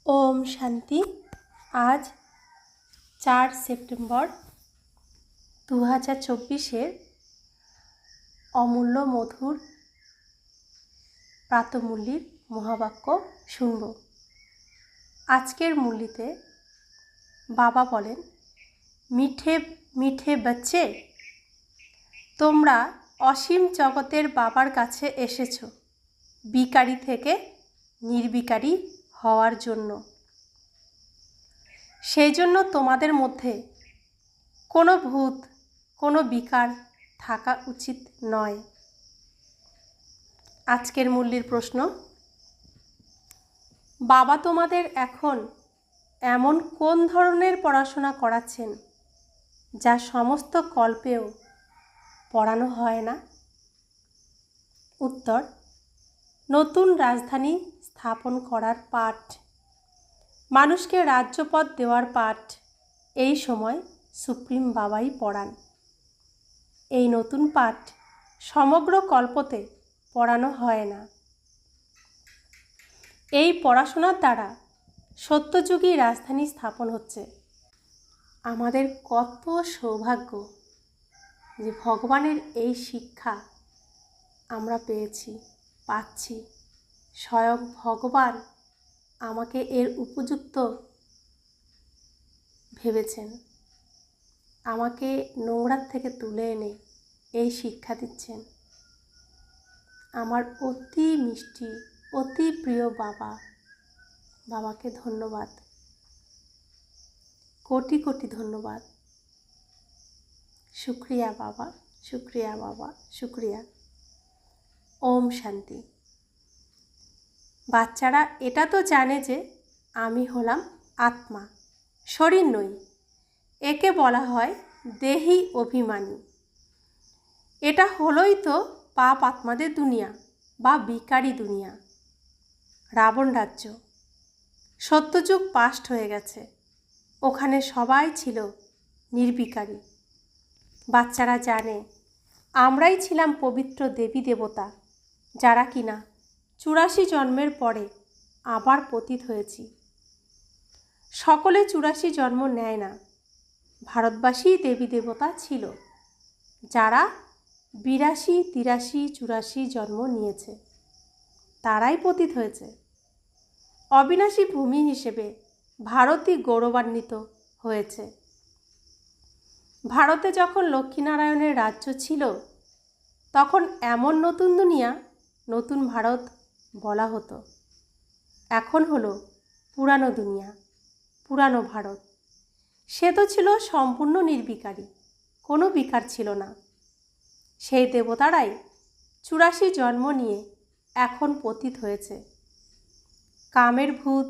ओम शांति। आज 4 सेप्टेम्बर 2024 अमूल्य मधुर प्रातःमूल्যের মহাবাক্য শুনব। আজকের মূল্যতে বাবা বলেন, মিঠে মিঠে বাচ্চে, তোমরা অসীম জগতের বাবার কাছে এসেছো বিকারী থেকে নির্বিকারী হওয়ার জন্য। সেই জন্য তোমাদের মধ্যে কোনো ভূত, কোনো বিকার থাকা উচিত নয়। আজকের মূল্যের প্রশ্ন, বাবা তোমাদের এখন এমন কোন ধরনের পড়াশোনা করাচ্ছেন যা সমস্ত কল্পেও পড়ানো হয় না? উত্তর, নতুন রাজধানী স্থাপন করার পাঠ, মানুষকে রাজ্যপদ দেওয়ার পাঠ এই সময় সুপ্রিম বাবাই পড়ান। এই নতুন পাঠ সমগ্র কল্পতে পড়ানো হয় না। এই পড়াশোনার দ্বারা সত্যযুগী রাজধানী স্থাপন হচ্ছে। আমাদের কত সৌভাগ্য যে ভগবানের এই শিক্ষা আমরা পাচ্ছি। স্বয়ং ভগবান আমাকে এর উপযুক্ত ভেবেছেন, আমাকে নোংরার থেকে তুলে এনে এই শিক্ষা দিচ্ছেন। আমার অতি মিষ্টি, অতি প্রিয় বাবাকে ধন্যবাদ, কোটি কোটি ধন্যবাদ। শুক্রিয়া বাবা, শুক্রিয়া বাবা, শুক্রিয়া। ওম শান্তি। বাচ্চারা এটা তো জানে যে আমি হলাম আত্মা, শরীর নই। একে বলা হয় দেহি অভিমানী। এটা হলোই তো পাপ আত্মাদের দুনিয়া বা বিকারী দুনিয়া, রাবণ রাজ্য। সত্যযুগ পাস্ট হয়ে গেছে, ওখানে সবাই ছিল নির্বিকারী। বাচ্চারা জানে আমরাই ছিলাম পবিত্র দেবী দেবতা, যারা কিনা 84 জন্মের পরে আবার পতিত হয়েছি। সকলে 84 জন্ম নেয় না। ভারতবাসী দেবী দেবতা ছিল যারা 82, 83, 84 জন্ম নিয়েছে, তারাই পতিত হয়েছে। অবিনাশী ভূমি হিসেবে ভারতই গৌরবান্বিত হয়েছে। ভারতে যখন লক্ষ্মীনারায়ণের রাজ্য ছিল, তখন এমন নতুন দুনিয়া, নতুন ভারত বলা হতো। এখন হলো পুরানো দুনিয়া, পুরানো ভারত। সে তো ছিল সম্পূর্ণ নির্বিকারী, কোনো বিকার ছিল না। সেই দেবতারাই 84 জন্ম নিয়ে এখন পতিত হয়েছে। কামের ভূত,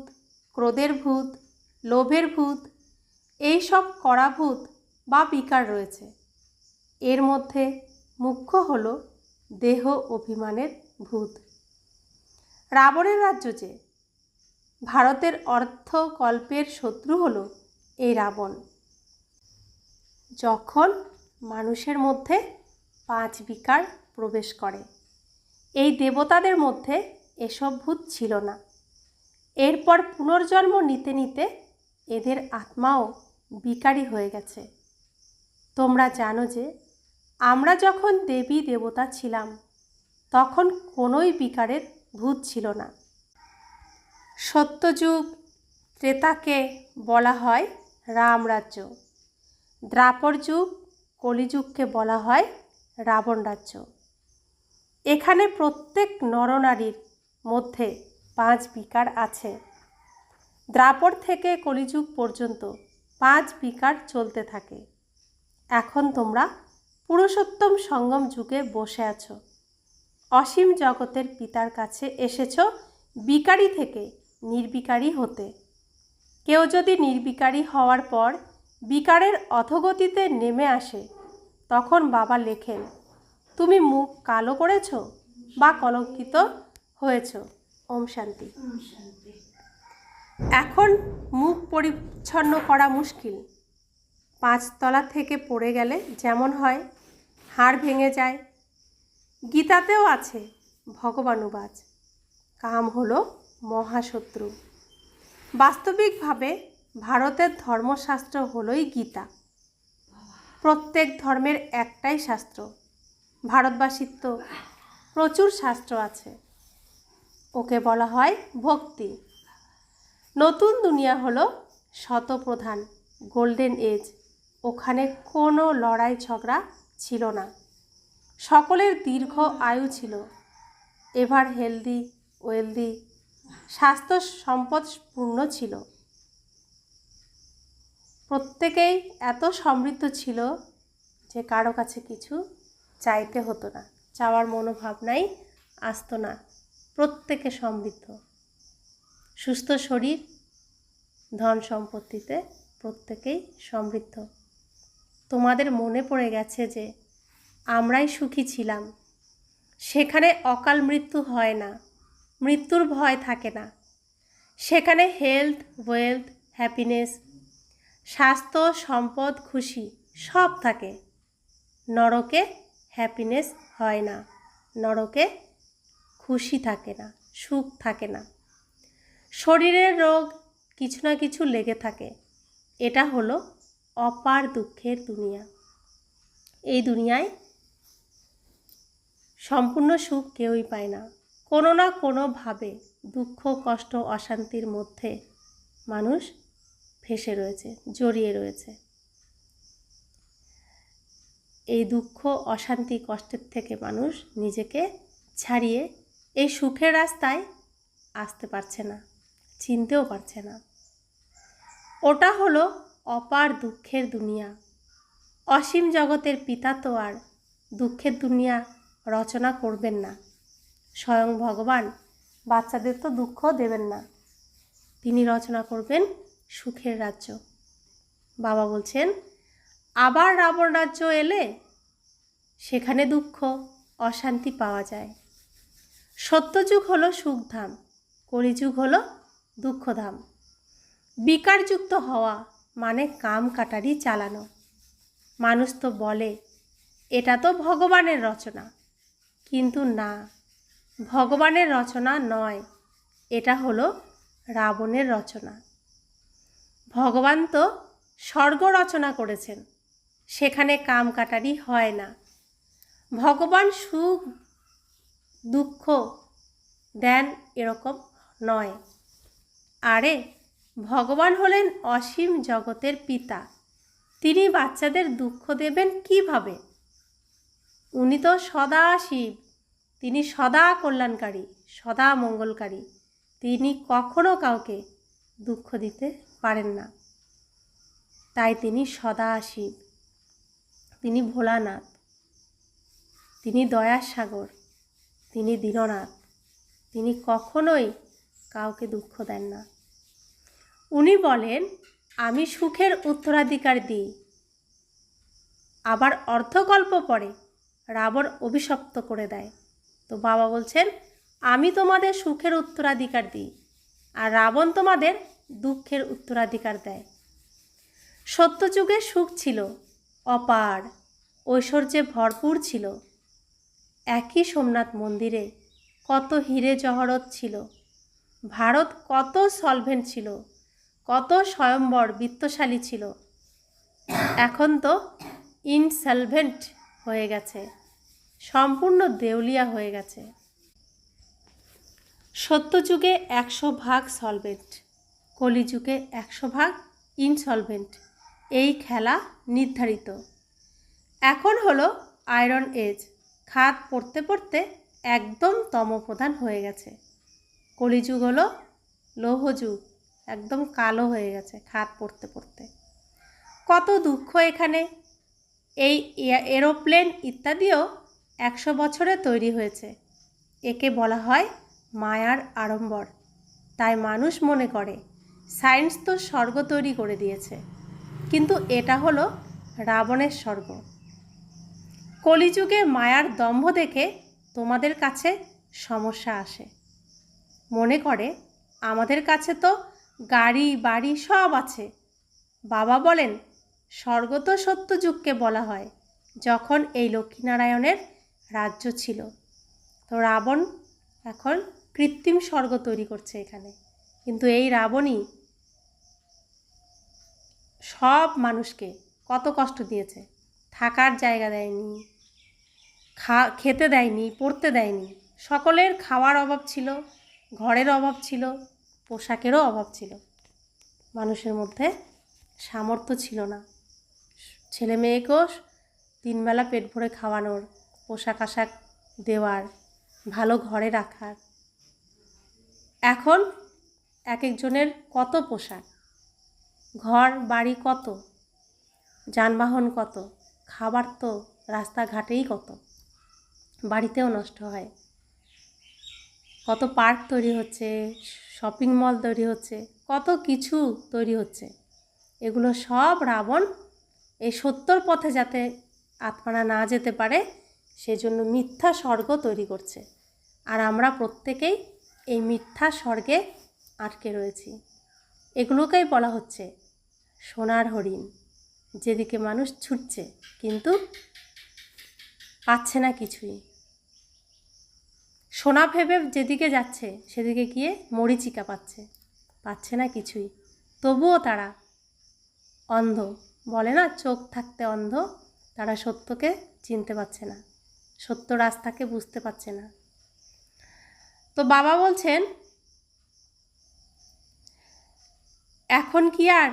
ক্রোধের ভূত, লোভের ভূত, এই সব কড়া ভূত বা বিকার রয়েছে। এর মধ্যে মুখ্য হলো দেহ অভিমানের ভূত। রাবণের রাজ্য যে, ভারতের অর্ধকল্পের শত্রু হলো এই রাবণ। যখন মানুষের মধ্যে 5 বিকার প্রবেশ করে, এই দেবতাদের মধ্যে এসব ভূত ছিল না। এরপর পুনর্জন্ম নিতে নিতে এদের আত্মাও বিকারী হয়ে গেছে। তোমরা জানো যে আমরা যখন দেবী দেবতা ছিলাম, তখন কোনোই বিকারের ভূত ছিল না। সত্যযুগ ত্রেতাকে বলা হয় রাম রাজ্য, দ্বাপর যুগ কলিযুগকে বলা হয় রাবণ রাজ্য। এখানে প্রত্যেক নরনারীর মধ্যে 5 বিকার আছে। দ্বাপর থেকে কলিযুগ পর্যন্ত 5 বিকার চলতে থাকে। এখন তোমরা পুরুষোত্তম সঙ্গম যুগে বসে আছো। অসীম জগতের পিতার কাছে এসেছো বিকারী থেকে নির্বিকারী হতে। কেউ যদি নির্বিকারী হওয়ার পর বিকারের অধোগতিতে নেমে আসে, তখন বাবা লেখেন, তুমি মুখ কালো করেছ বা কলঙ্কিত হয়েছ। ওম শান্তি। এখন মুখ পরিচ্ছন্ন করা মুশকিল। 5 তলা থেকে পড়ে গেলে যেমন হয়, হাড় ভেঙে যায়। গীতাতেও আছে ভগবানুবাচ, কাম হলো মহাশত্রু। বাস্তবিকভাবে ভারতের ধর্মশাস্ত্র হলোই গীতা। প্রত্যেক ধর্মের একটাই শাস্ত্র। ভারতবাসীর তো প্রচুর শাস্ত্র আছে। ওকে বলা হয় ভক্তি। নতুন দুনিয়া হলো শতপ্রধান, গোল্ডেন এজ। ওখানে কোনো লড়াই ঝগড়া ছিল না, সকলের দীর্ঘ আয়ু ছিল। এভার হেলদি ওয়েলদি, স্বাস্থ্য সম্পদপূর্ণ ছিল। প্রত্যেকেই এত সমৃদ্ধ ছিল যে কারো কাছে কিছু চাইতে হতো না, চাওয়ার মনোভাবনাই আসতো না। প্রত্যেকে সমৃদ্ধ, সুস্থ শরীর, ধন সম্পত্তিতে প্রত্যেকেই সমৃদ্ধ। তোমাদের মনে পড়ে গেছে যে আমরাই সুখী ছিলাম। সেখানে অকাল মৃত্যু হয় না, মৃত্যুর ভয় থাকে না। সেখানে হেলথ, ওয়েলথ, হ্যাপিনেস, স্বাস্থ্য, সম্পদ, খুশি সব থাকে। নরকে হ্যাপিনেস হয় না, নরকে খুশি থাকে না, সুখ থাকে না। শরীরের রোগ কিছু না কিছু লেগে থাকে। এটা হলো অপার দুঃখের দুনিয়া। এই দুনিয়ায় সম্পূর্ণ সুখ কেউই পায় না। কোনো না কোনোভাবে দুঃখ, কষ্ট, অশান্তির মধ্যে মানুষ ফেঁসে রয়েছে, জড়িয়ে রয়েছে। এই দুঃখ, অশান্তি, কষ্টের থেকে মানুষ নিজেকে ছাড়িয়ে এই সুখের রাস্তায় আসতে পারছে না, চিনতেও পারছে না। ওটা হলো অপার দুঃখের দুনিয়া। অসীম জগতের পিতা তো আর দুঃখের দুনিয়া রচনা করবেন না। স্বয়ং ভগবান বাচ্চাদের তো দুঃখ দেবেন না, তিনি রচনা করবেন সুখের রাজ্য। বাবা বলছেন, আবার রাবণ রাজ্য এলে সেখানে দুঃখ, অশান্তি পাওয়া যায়। সত্যযুগ হলো সুখধাম, কলিযুগ হলো দুঃখধাম। বিকারযুক্ত হওয়া মানে কাম কাটারি চালানো। মানুষ তো বলে এটা তো ভগবানের রচনা, কিন্তু না, ভগবানের রচনা নয়, এটা হলো রাবণের রচনা। ভগবান তো স্বর্গ রচনা করেছেন, সেখানে কাম কাটারি হয় না। ভগবান সুখ দুঃখ দেন এরকম নয়। আরে ভগবান হলেন অসীম জগতের পিতা, তিনি বাচ্চাদের দুঃখ দেবেন কিভাবে? উনি তো সদা শিব, তিনি সদা কল্যাণকারী, সদা মঙ্গলকারী। তিনি কখনো কাউকে দুঃখ দিতে পারেন না, তাই তিনি সদা শিব, তিনি ভোলানাথ, তিনি দয়ার সাগর, তিনি দীননাথ। তিনি কখনোই কাউকে দুঃখ দেন না। উনি বলেন, আমি সুখের উত্তরাধিকার দিই। আবার অর্ধকল্প পরে রাবণ অভিশপ্ত করে দেয়। তো বাবা বলছেন, আমি তোমাদের সুখের উত্তরাধিকার দিই, আর রাবণ তোমাদের দুঃখের উত্তরাধিকার দেয়। সত্যযুগে সুখ ছিল অপার, ঐশ্বর্যে ভরপুর ছিল। একই সোমনাথ মন্দিরে কত হীরে জহরত ছিল। ভারত কত সলভেন্ট ছিল, কত স্বয়ম্বর বিত্তশালী ছিল। এখন তো ইনসলভেন্ট হয়ে গেছে, সম্পূর্ণ দেউলিয়া হয়ে গেছে। সত্যযুগে 100% সলভেন্ট, কলিযুগে 100% ইনসলভেন্ট। এই খেলা নির্ধারিত। এখন হলো আয়রন এজ, খাদ পড়তে পড়তে একদম তমপ্রধান হয়ে গেছে। কলিযুগ হলো লৌহযুগ, একদম কালো হয়ে গেছে খাদ পড়তে পড়তে। কত দুঃখ এখানে। এই এরোপ্লেন ইত্যাদিও 100 বছরে তৈরি হয়েছে। একে বলা হয় মায়ার আড়ম্বর। তাই মানুষ মনে করে সায়েন্স তো স্বর্গ তৈরি করে দিয়েছে, কিন্তু এটা হলো রাবণের স্বর্গ। কলিযুগে মায়ার দম্ভ দেখে তোমাদের কাছে সমস্যা আসে। মনে করে আমাদের কাছে তো গাড়ি বাড়ি সব আছে। বাবা বলেন, স্বর্গ তো সত্যযুগকে বলা হয়, যখন এই লক্ষ্মীনারায়ণের রাজ্য ছিল। তো রাবণ এখন কৃত্রিম স্বর্গ তৈরি করছে এখানে। কিন্তু এই রাবণই সব মানুষকে কত কষ্ট দিয়েছে। থাকার জায়গা দেয়নি, খেতে দেয়নি, পড়তে দেয়নি। সকলের খাওয়ার অভাব ছিল, ঘরের অভাব ছিল, পোশাকেরও অভাব ছিল। মানুষের মধ্যে সামর্থ্য ছিল না ছেলে মেয়েকেও 3 বেলা পেট ভরে খাওয়ানোর, পোশাক আশাক দেওয়ার, ভালো ঘরে রাখার। এখন এক একজনের কত পোশাক, ঘর বাড়ি কত, যানবাহন কত, খাবার তো রাস্তাঘাটেই কত, বাড়িতেও নষ্ট হয়। কত পার্ক তৈরি হচ্ছে, শপিং মল তৈরি হচ্ছে, কত কিছু তৈরি হচ্ছে। এগুলো সব রাবণ এই সত্যর পথে যাতে আত্মারা না যেতে পারে সেজন্য মিথ্যা স্বর্গ তৈরি করছে। আর আমরা প্রত্যেকেই এই মিথ্যা স্বর্গে আটকে রয়েছি। এগুলোকেই বলা হচ্ছে সোনার হরিণ, যেদিকে মানুষ ছুটছে কিন্তু পাচ্ছে না কিছুই। সোনা ভেবে যেদিকে যাচ্ছে সেদিকে গিয়ে মরীচিকা পাচ্ছে না কিছুই। তবুও তারা অন্ধ, বলে না চোখ থাকতে অন্ধ, তারা সত্যকে চিনতে পারছে না, সত্য রাস্তাকে বুঝতে পারছে না। তো বাবা বলছেন এখন কি আর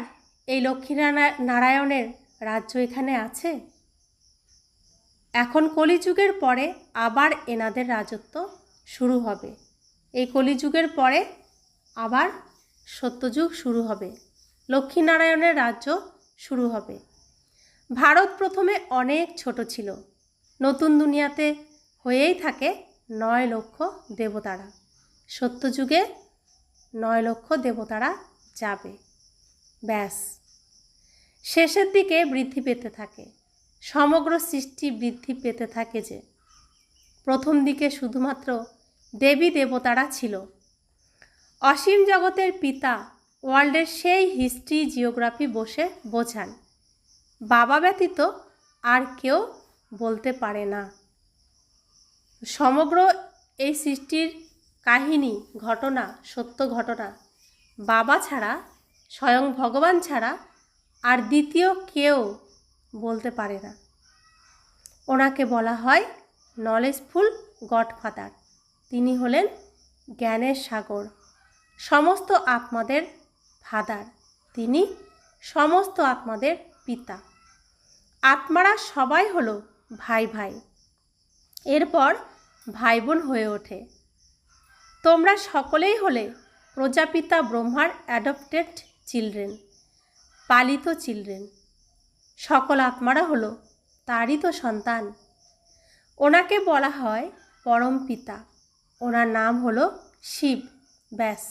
এই লক্ষ্মীনারায়ণের রাজ্য এখানে আছে? এখন কলিযুগের পরে আবার এনাদের রাজত্ব শুরু হবে। এই কলিযুগের পরে আবার সত্যযুগ শুরু হবে, লক্ষ্মীনারায়ণের রাজ্য শুরু হবে। ভারত প্রথমে অনেক ছোট ছিল। নতুন দুনিয়াতে হয়েই থাকে 9 লক্ষ দেবতারা। সত্যযুগে 9 লক্ষ দেবতারা যাবে, ব্যাস। শেষের দিকে বৃদ্ধি পেতে থাকে, সমগ্র সৃষ্টি বৃদ্ধি পেতে থাকে। যে প্রথম দিকে শুধুমাত্র দেবী দেবতারা ছিল। অসীম জগতের পিতা ওয়ার্ল্ডের সেই হিস্ট্রি জিওগ্রাফি বসে বোঝান, বাবা ব্যতীত আর কেউ বলতে পারে না। সমগ্র এই সৃষ্টির কাহিনী, ঘটনা, সত্য ঘটনা বাবা ছাড়া, স্বয়ং ভগবান ছাড়া আর দ্বিতীয় কেউ বলতে পারে না। ওনাকে বলা হয় নলেজফুল গডফাদার। তিনি হলেন জ্ঞানের সাগর, সমস্ত আত্মাদের ফাদার। তিনি সমস্ত আত্মাদের পিতা। আত্মারা সবাই হলো ভাই ভাই, এরপর ভাই বোন হয়ে ওঠে। তোমরা সকলেই হলে প্রজাপিতা ব্রহ্মার অ্যাডপ্টেড চিলড্রেন, পালিত চিলড্রেন। সকল আত্মারা হলো তারই তো সন্তান। ওনাকে বলা হয় পরম পিতা। ওনার নাম হলো শিব, ব্যাস।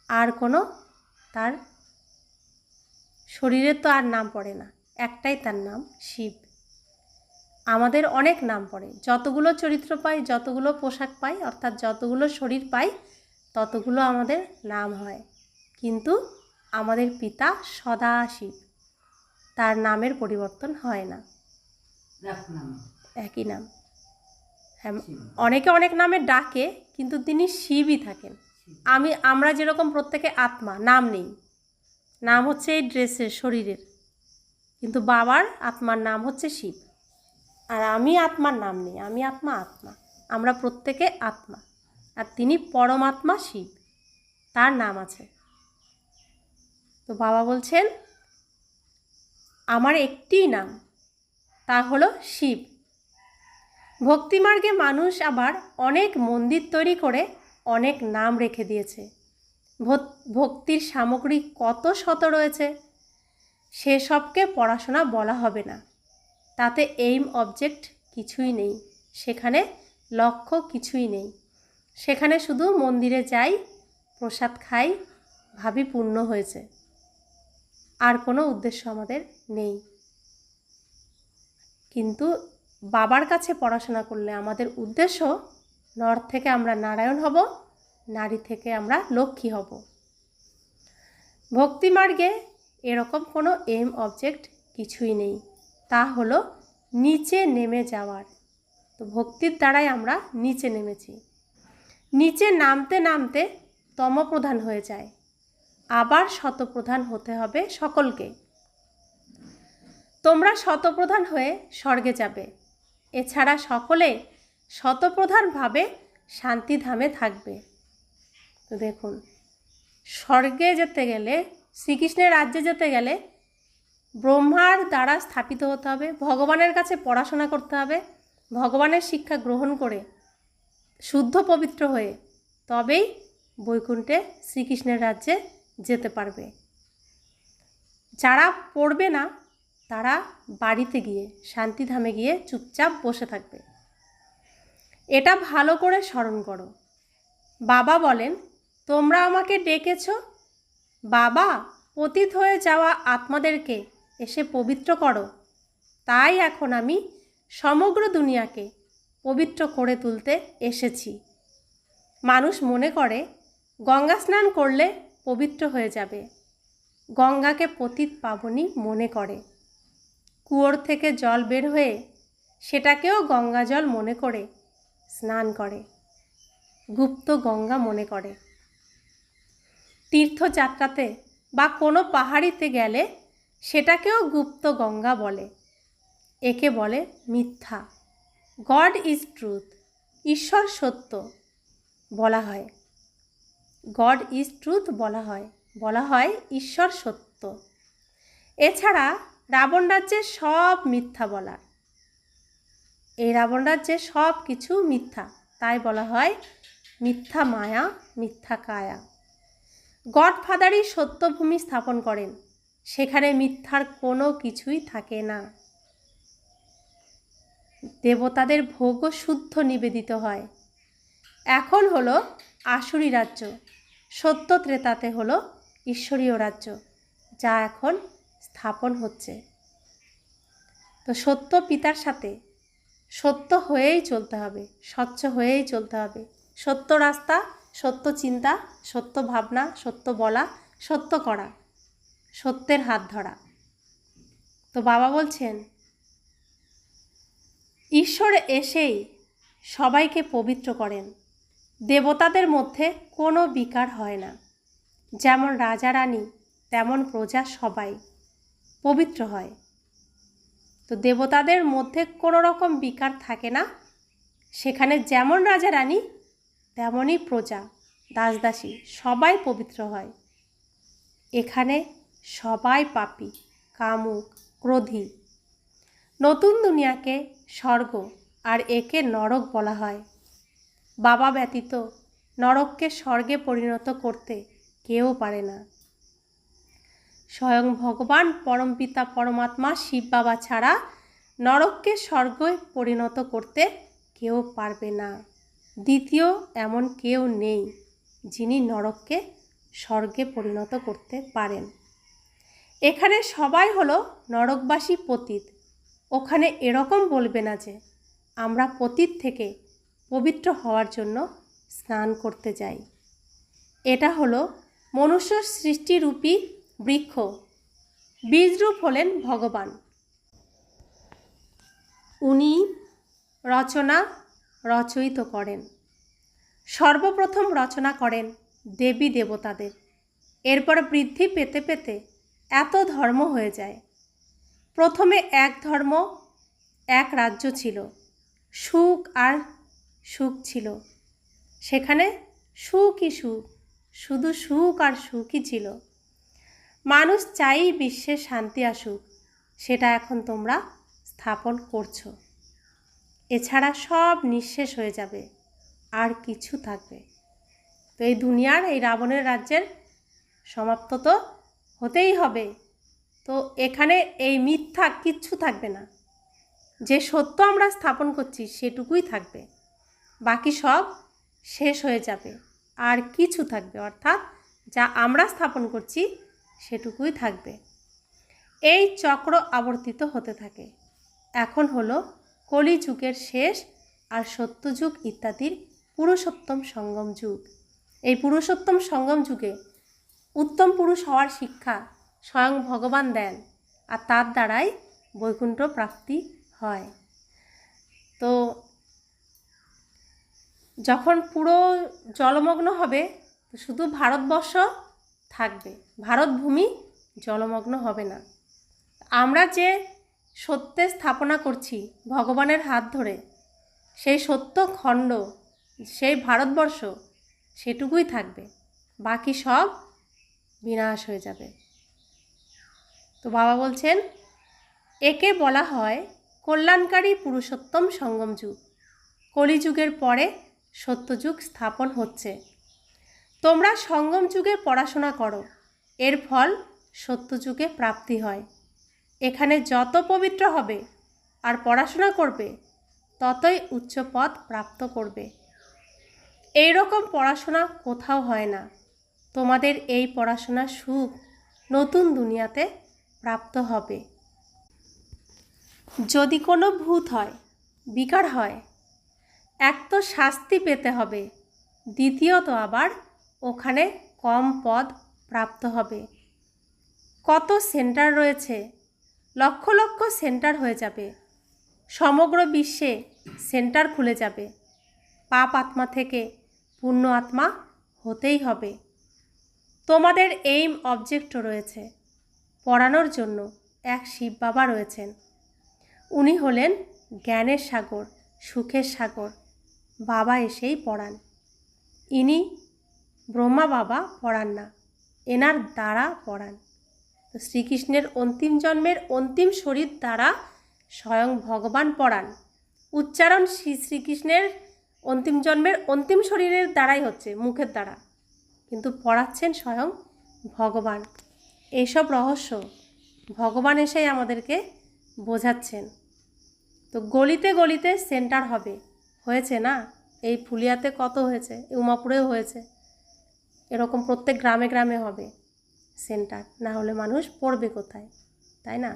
আর কোনো তার শরীরে তো আর নাম পড়ে না, একটাই তার নাম শিব। আমাদের অনেক নাম পড়ে, যতগুলো চরিত্র পাই, যতগুলো পোশাক পাই, অর্থাৎ যতগুলো শরীর পাই, ততগুলো আমাদের নাম হয়। কিন্তু আমাদের পিতা সদা শিব, তার নামের পরিবর্তন হয় না, একই নাম। হ্যাঁ, অনেকে অনেক নামে ডাকে কিন্তু তিনি শিবই থাকেন। আমরা যেরকম প্রত্যেকে আত্মা, নাম নেই, নাম হচ্ছে এই ড্রেসের, শরীরের, কিন্তু বাবার আত্মার নাম হচ্ছে শিব। আর আমি আত্মার নাম নেই, আমি আত্মা, আমরা প্রত্যেকে আত্মা। আর তিনি পরমাত্মা শিব, তার নাম আছে। তো বাবা বলছেন আমার একটিই নাম, তা হলো শিব। ভক্তিমার্গে মানুষ আবার অনেক মন্দির তৈরি করে অনেক নাম রেখে দিয়েছে। ভক্তির সামগ্রী কত শত রয়েছে, সেসবকে পড়াশোনা বলা হবে না। তাতে এইম অবজেক্ট কিছুই নেই, সেখানে লক্ষ্য কিছুই নেই। সেখানে শুধু মন্দিরে যাই, প্রসাদ খাই, ভাবি পূর্ণ হয়েছে, আর কোনো উদ্দেশ্য আমাদের নেই। কিন্তু বাবার কাছে পড়াশোনা করলে আমাদের উদ্দেশ্য, নর থেকে আমরা নারায়ণ হব, নারী থেকে আমরা লক্ষ্মী হব। ভক্তিমার্গে এরকম কোনো এইম অবজেক্ট কিছুই নেই, তা হলো নিচে নেমে যাওয়ার। তো ভক্তির দ্বারাই আমরা নিচে নেমেছি। নিচে নামতে নামতে তমপ্রধান হয়ে যায়, আবার শতপ্রধান হতে হবে সকলকে। তোমরা শতপ্রধান হয়ে স্বর্গে যাবে, এছাড়া সকলে শতপ্রধানভাবে শান্তিধামে থাকবে। তো দেখুন, স্বর্গে যেতে গেলে, শ্রীকৃষ্ণের রাজ্যে যেতে গেলে ব্রহ্মার দ্বারা স্থাপিত হতে হবে, ভগবানের কাছে পড়াশোনা করতে হবে, ভগবানের শিক্ষা গ্রহণ করে শুদ্ধ পবিত্র হয়ে তবেই বৈকুণ্ঠে শ্রীকৃষ্ণের রাজ্যে যেতে পারবে। যারা পড়বে না তারা বাড়িতে গিয়ে, শান্তিধামে গিয়ে চুপচাপ বসে থাকবে। এটা ভালো করে স্মরণ করো। বাবা বলেন, তোমরা আমাকে ডেকেছ, বাবা পতিত হয়ে যাওয়া আত্মাদেরকে এসে পবিত্র করো, তাই এখন আমি সমগ্র দুনিয়াকে পবিত্র করে তুলতে এসেছি। মানুষ মনে করে গঙ্গা স্নান করলে পবিত্র হয়ে যাবে, গঙ্গাকে পতিত পাবনী মনে করে। কুয়োর থেকে জল বের হয়ে সেটাকেও গঙ্গা জল মনে করে স্নান করে, গুপ্ত গঙ্গা মনে করে। তীর্থযাত্রাতে বা কোনো পাহাড়িতে গেলে সেটাকেও গুপ্ত গঙ্গা বলে, একে বলে মিথ্যা। গড ইজ ট্রুথ, ঈশ্বর সত্য বলা হয়, গড ইজ ট্রুথ বলা হয় ঈশ্বর সত্য। এছাড়া রাবণ রাজ্যে সব মিথ্যা বলার, এই রাবণ রাজ্যে সব কিছু মিথ্যা, তাই বলা হয় মিথ্যা মায়া মিথ্যা কায়া। গডফাদারই সত্যভূমি স্থাপন করেন, সেখানে মিথ্যার কোনো কিছুই থাকে না। দেবতাদের ভোগও শুদ্ধ নিবেদিত হয়। এখন হলো আসুরি রাজ্য, সত্য ত্রেতাতে হলো ঈশ্বরীয় রাজ্য, যা এখন স্থাপন হচ্ছে। তো সত্য পিতার সাথে সত্য হয়েই চলতে হবে, স্বচ্ছ হয়েই চলতে হবে। সত্য রাস্তা, সত্য চিন্তা, সত্য ভাবনা, সত্য বলা, সত্য করা, সত্যের হাত ধরা। তো বাবা বলছেন, ঈশ্বর এসেই সবাইকে পবিত্র করেন। দেবতাদের মধ্যে কোনো বিকার হয় না, যেমন রাজা রানী তেমন প্রজা সবাই পবিত্র হয়। তো দেবতাদের মধ্যে কোনো রকম বিকার থাকে না, সেখানে যেমন রাজা রানী তেমনই প্রজা দাসদাসী সবাই পবিত্র হয়। এখানে সবাই পাপী, কামুক, ক্রোধী। নতুন দুনিয়াকে স্বর্গ আর একে নরক বলা হয়। বাবা ব্যতীত নরককে স্বর্গে পরিণত করতে কেউ পারে না। স্বয়ং ভগবান পরমপিতা পরমাত্মা শিব বাবা ছাড়া নরককে স্বর্গে পরিণত করতে কেউ পারবে না। দ্বিতীয় এমন কেউ নেই যিনি নরককে স্বর্গে পরিণত করতে পারেন। এখানে সবাই হলো নরকবাসী পতিত। ওখানে এরকম বলবে না যে আমরা পতিত থেকে পবিত্র হওয়ার জন্য স্নান করতে যাই। এটা হলো মনুষ্য সৃষ্টিরূপী বৃক্ষ, বীজরূপ হলেন ভগবান। উনি রচয়িত করেন। সর্বপ্রথম রচনা করেন দেবী দেবতাদের, এরপর বৃদ্ধি পেতে পেতে এত ধর্ম হয়ে যায়। প্রথমে এক ধর্ম, এক রাজ্য ছিল, সুখ আর সুখ ছিল। সেখানে সুখই সুখ, শুধু সুখ আর সুখই ছিল। মানুষ চাই বিশ্বে শান্তি আসুক, সেটা এখন তোমরা স্থাপন করছো। এছাড়া সব নিঃশেষ হয়ে যাবে, আর কিছু থাকবে। তো এই দুনিয়ার, এই রাবণের রাজ্যের সমাপ্ত তো হতেই হবে। তো এখানে এই মিথ্যা কিচ্ছু থাকবে না। যে সত্য আমরা স্থাপন করছি সেটুকুই থাকবে, বাকি সব শেষ হয়ে যাবে, আর কিছু থাকবে, অর্থাৎ যা আমরা স্থাপন করছি সেটুকুই থাকবে। এই চক্র আবর্তিত হতে থাকে। এখন হলো কলিযুগের শেষ আর সত্যযুগ ইত্যাদির পুরুষোত্তম সঙ্গম যুগ। এই পুরুষোত্তম সঙ্গম যুগে উত্তম পুরুষ হওয়ার শিক্ষা স্বয়ং ভগবান দেন, আর তার দ্বারাই বৈকুণ্ঠ প্রাপ্তি হয়। তো যখন পুরো জলমগ্ন হবে তো শুধু ভারতবর্ষ থাকবে, ভারতভূমি জলমগ্ন হবে না। আমরা যে সত্যের স্থাপনা করছি ভগবানের হাত ধরে, সেই সত্য খণ্ড, সেই ভারতবর্ষ সেটুকুই থাকবে, বাকি সব বিনাশ হয়ে যাবে। তো বাবা বলছেন একে বলা হয় কল্যাণকারী পুরুষোত্তম সঙ্গম যুগ। কলিযুগের পরে সত্যযুগ স্থাপন হচ্ছে। তোমরা সঙ্গম যুগে পড়াশোনা করো, এর ফল সত্যযুগে প্রাপ্তি হয়। এখানে যত পবিত্র হবে আর পড়াশোনা করবে ততই উচ্চ পদ প্রাপ্ত করবে। এই রকম পড়াশোনা কোথাও হয় না। তোমাদের এই পড়াশোনার সুখ নতুন দুনিয়াতে প্রাপ্ত হবে। যদি কোনো ভূত হয়, বিকার হয়, এক তো শাস্তি পেতে হবে, দ্বিতীয়ত আবার ওখানে কম পদ প্রাপ্ত হবে। কত সেন্টার রয়েছে, লক্ষ লক্ষ সেন্টার হয়ে যাবে, সমগ্র বিশ্বে সেন্টার খুলে যাবে। পাপ আত্মা থেকে পুণ্য আত্মা হতেই হবে। তোমাদের এইম অবজেক্টও রয়েছে, পড়ানোর জন্য এক শিব বাবা রয়েছেন। উনি হলেন জ্ঞানের সাগর, সুখের সাগর। বাবা এসেই পড়ান। ইনি ব্রহ্মা বাবা পড়ান না, এনার দ্বারা পড়ান। তো শ্রীকৃষ্ণের অন্তিম জন্মের অন্তিম শরীর দ্বারা স্বয়ং ভগবান পড়ান। উচ্চারণ শ্রীকৃষ্ণের অন্তিম জন্মের অন্তিম শরীরের দ্বারাই হচ্ছে, মুখের দ্বারা, কিন্তু পড়াচ্ছেন স্বয়ং ভগবান। এইসব রহস্য ভগবান এসেই আমাদেরকে বোঝাচ্ছেন। তো গলিতে গলিতে সেন্টার হবে, হয়েছে না? এই ফুলিয়াতে কত হয়েছে, উমাপুরেও হয়েছে, এরকম প্রত্যেক গ্রামে গ্রামে হবে সেন্টার, না হলে মানুষ পড়বে কোথায়, তাই না?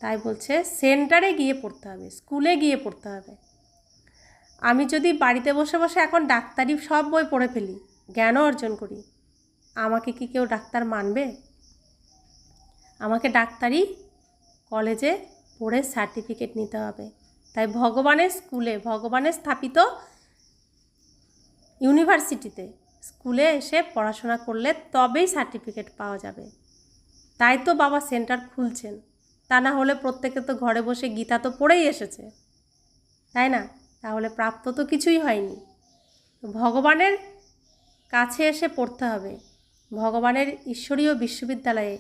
তাই বলছে সেন্টারে গিয়ে পড়তে হবে, স্কুলে গিয়ে পড়তে হবে। আমি যদি বাড়িতে বসে বসে এখন ডাক্তারি সব বই পড়ে ফেলি, জ্ঞানও অর্জন করি, আমাকে কি কেউ ডাক্তার মানবে? আমাকে ডাক্তারি কলেজে পড়ে সার্টিফিকেট নিতে হবে। তাই ভগবানের স্কুলে, ভগবানের স্থাপিত ইউনিভার্সিটিতে, স্কুলে এসে পড়াশোনা করলে তবেই সার্টিফিকেট পাওয়া যাবে। তাই তো বাবা সেন্টার খুলছেন, তা না হলে প্রত্যেকে তো ঘরে বসে গীতা তো পড়েই এসেছে, তাই না? তাহলে প্রাপ্ত তো কিছুই হয়নি। ভগবানের কাছে এসে পড়তে হবে, ভগবানের ঈশ্বরীয় বিশ্ববিদ্যালয়ে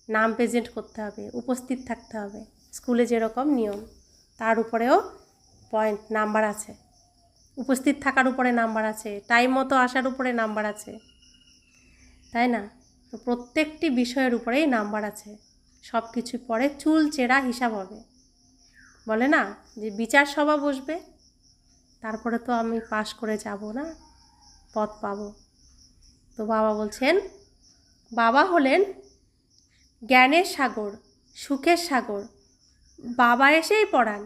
নাম প্রেজেন্ট করতে হবে, উপস্থিত থাকতে হবে। স্কুলে যেরকম নিয়ম, তার উপরেও পয়েন্ট নাম্বার আছে, উপস্থিত থাকার উপরে নাম্বার আছে, টাইম মতো আসার উপরে নাম্বার আছে, তাই না? তো প্রত্যেকটি বিষয়ের উপরেই নাম্বার আছে। সব কিছু পরে চুল চেরা হিসাব হবে। বলে না যে বিচার সভা বসবে, তারপরে তো আমি পাশ করে যাব না, পদ পাবো। তো বাবা বলছেন বাবা হলেন জ্ঞানের সাগর, সুখের সাগর। বাবা এসেই পড়ান,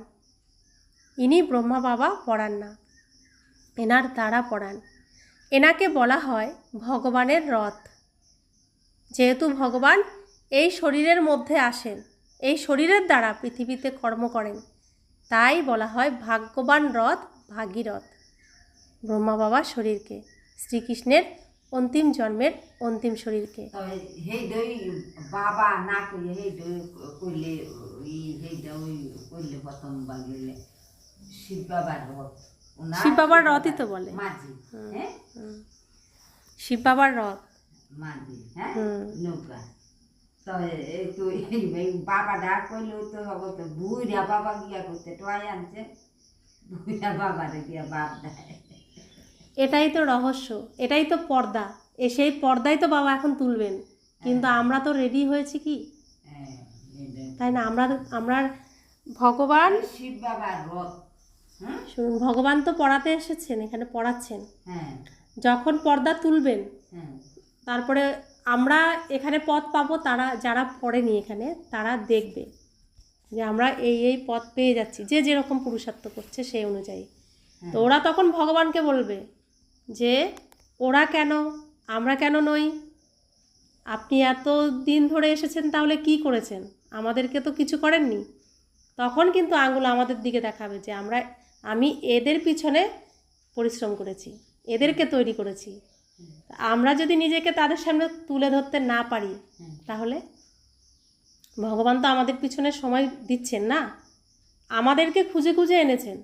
ইনি ব্রহ্মা বাবা পড়ান না, এনার দ্বারা পড়ান। এনাকে বলা হয় ভগবানের রথ। যেহেতু ভগবান এই শরীরের মধ্যে আসেন, এই শরীরের দ্বারা পৃথিবীতে কর্ম করেন, তাই বলা হয় ভাগ্যবান রথ, ভাগীরথ ব্রহ্মা বাবার শরীরকে, শ্রীকৃষ্ণের অন্তিম জন্মের অন্তিম শরীরকে। বাবা না করলে করলে করলে প্রথম বললে শিব বাবার রথ, শিব বাবার রথই তো বলে, মাঝি, হ্যাঁ শিব বাবার রথ, মাঝি, হ্যাঁ নৌকা। তো এই বাবা ডাক করলে তো হবে, তো বুড়া বাবা গিয়া করতে টয় আনছে, বুড়া বাবারে গিয়া বাপ দেয়। এটাই তো রহস্য, এটাই তো পর্দা। সেই পর্দাই তো বাবা এখন তুলবেন, কিন্তু আমরা তো রেডি হয়েছি কি, তাই না? আমরা ভগবান শিব বাবার রথ, শুনুন, ভগবান তো পড়াতে এসেছেন, এখানে পড়াচ্ছেন। যখন পর্দা তুলবেন, তারপরে আমরা এখানে পথ পাবো, তারা যারা পড়েনি এখানে তারা দেখবে যে আমরা এই এই পথ পেয়ে যাচ্ছি, যে যেরকম পুরুষার্থ করছে সেই অনুযায়ী। তো ওরা তখন ভগবানকে বলবে যে ওরা কেন, আমরা কেন নই? আপনি এত দিন ধরে এসেছেন, তাহলে কি করেছেন? আমাদেরকে তো কিছু করেননি। তখন কিন্তু আঙুল আমাদের দিকে দেখাবে যে আমি এদের পিছনে পরিশ্রম করেছি, এদেরকে তৈরি করেছি, আমরা যদি নিজেকে তাদের সামনে তুলে ধরতে না পারি, তাহলে ভগবান তো আমাদের পিছনে সময় দিচ্ছেন না, আমাদেরকে খুঁজে খুঁজে এনেছেন।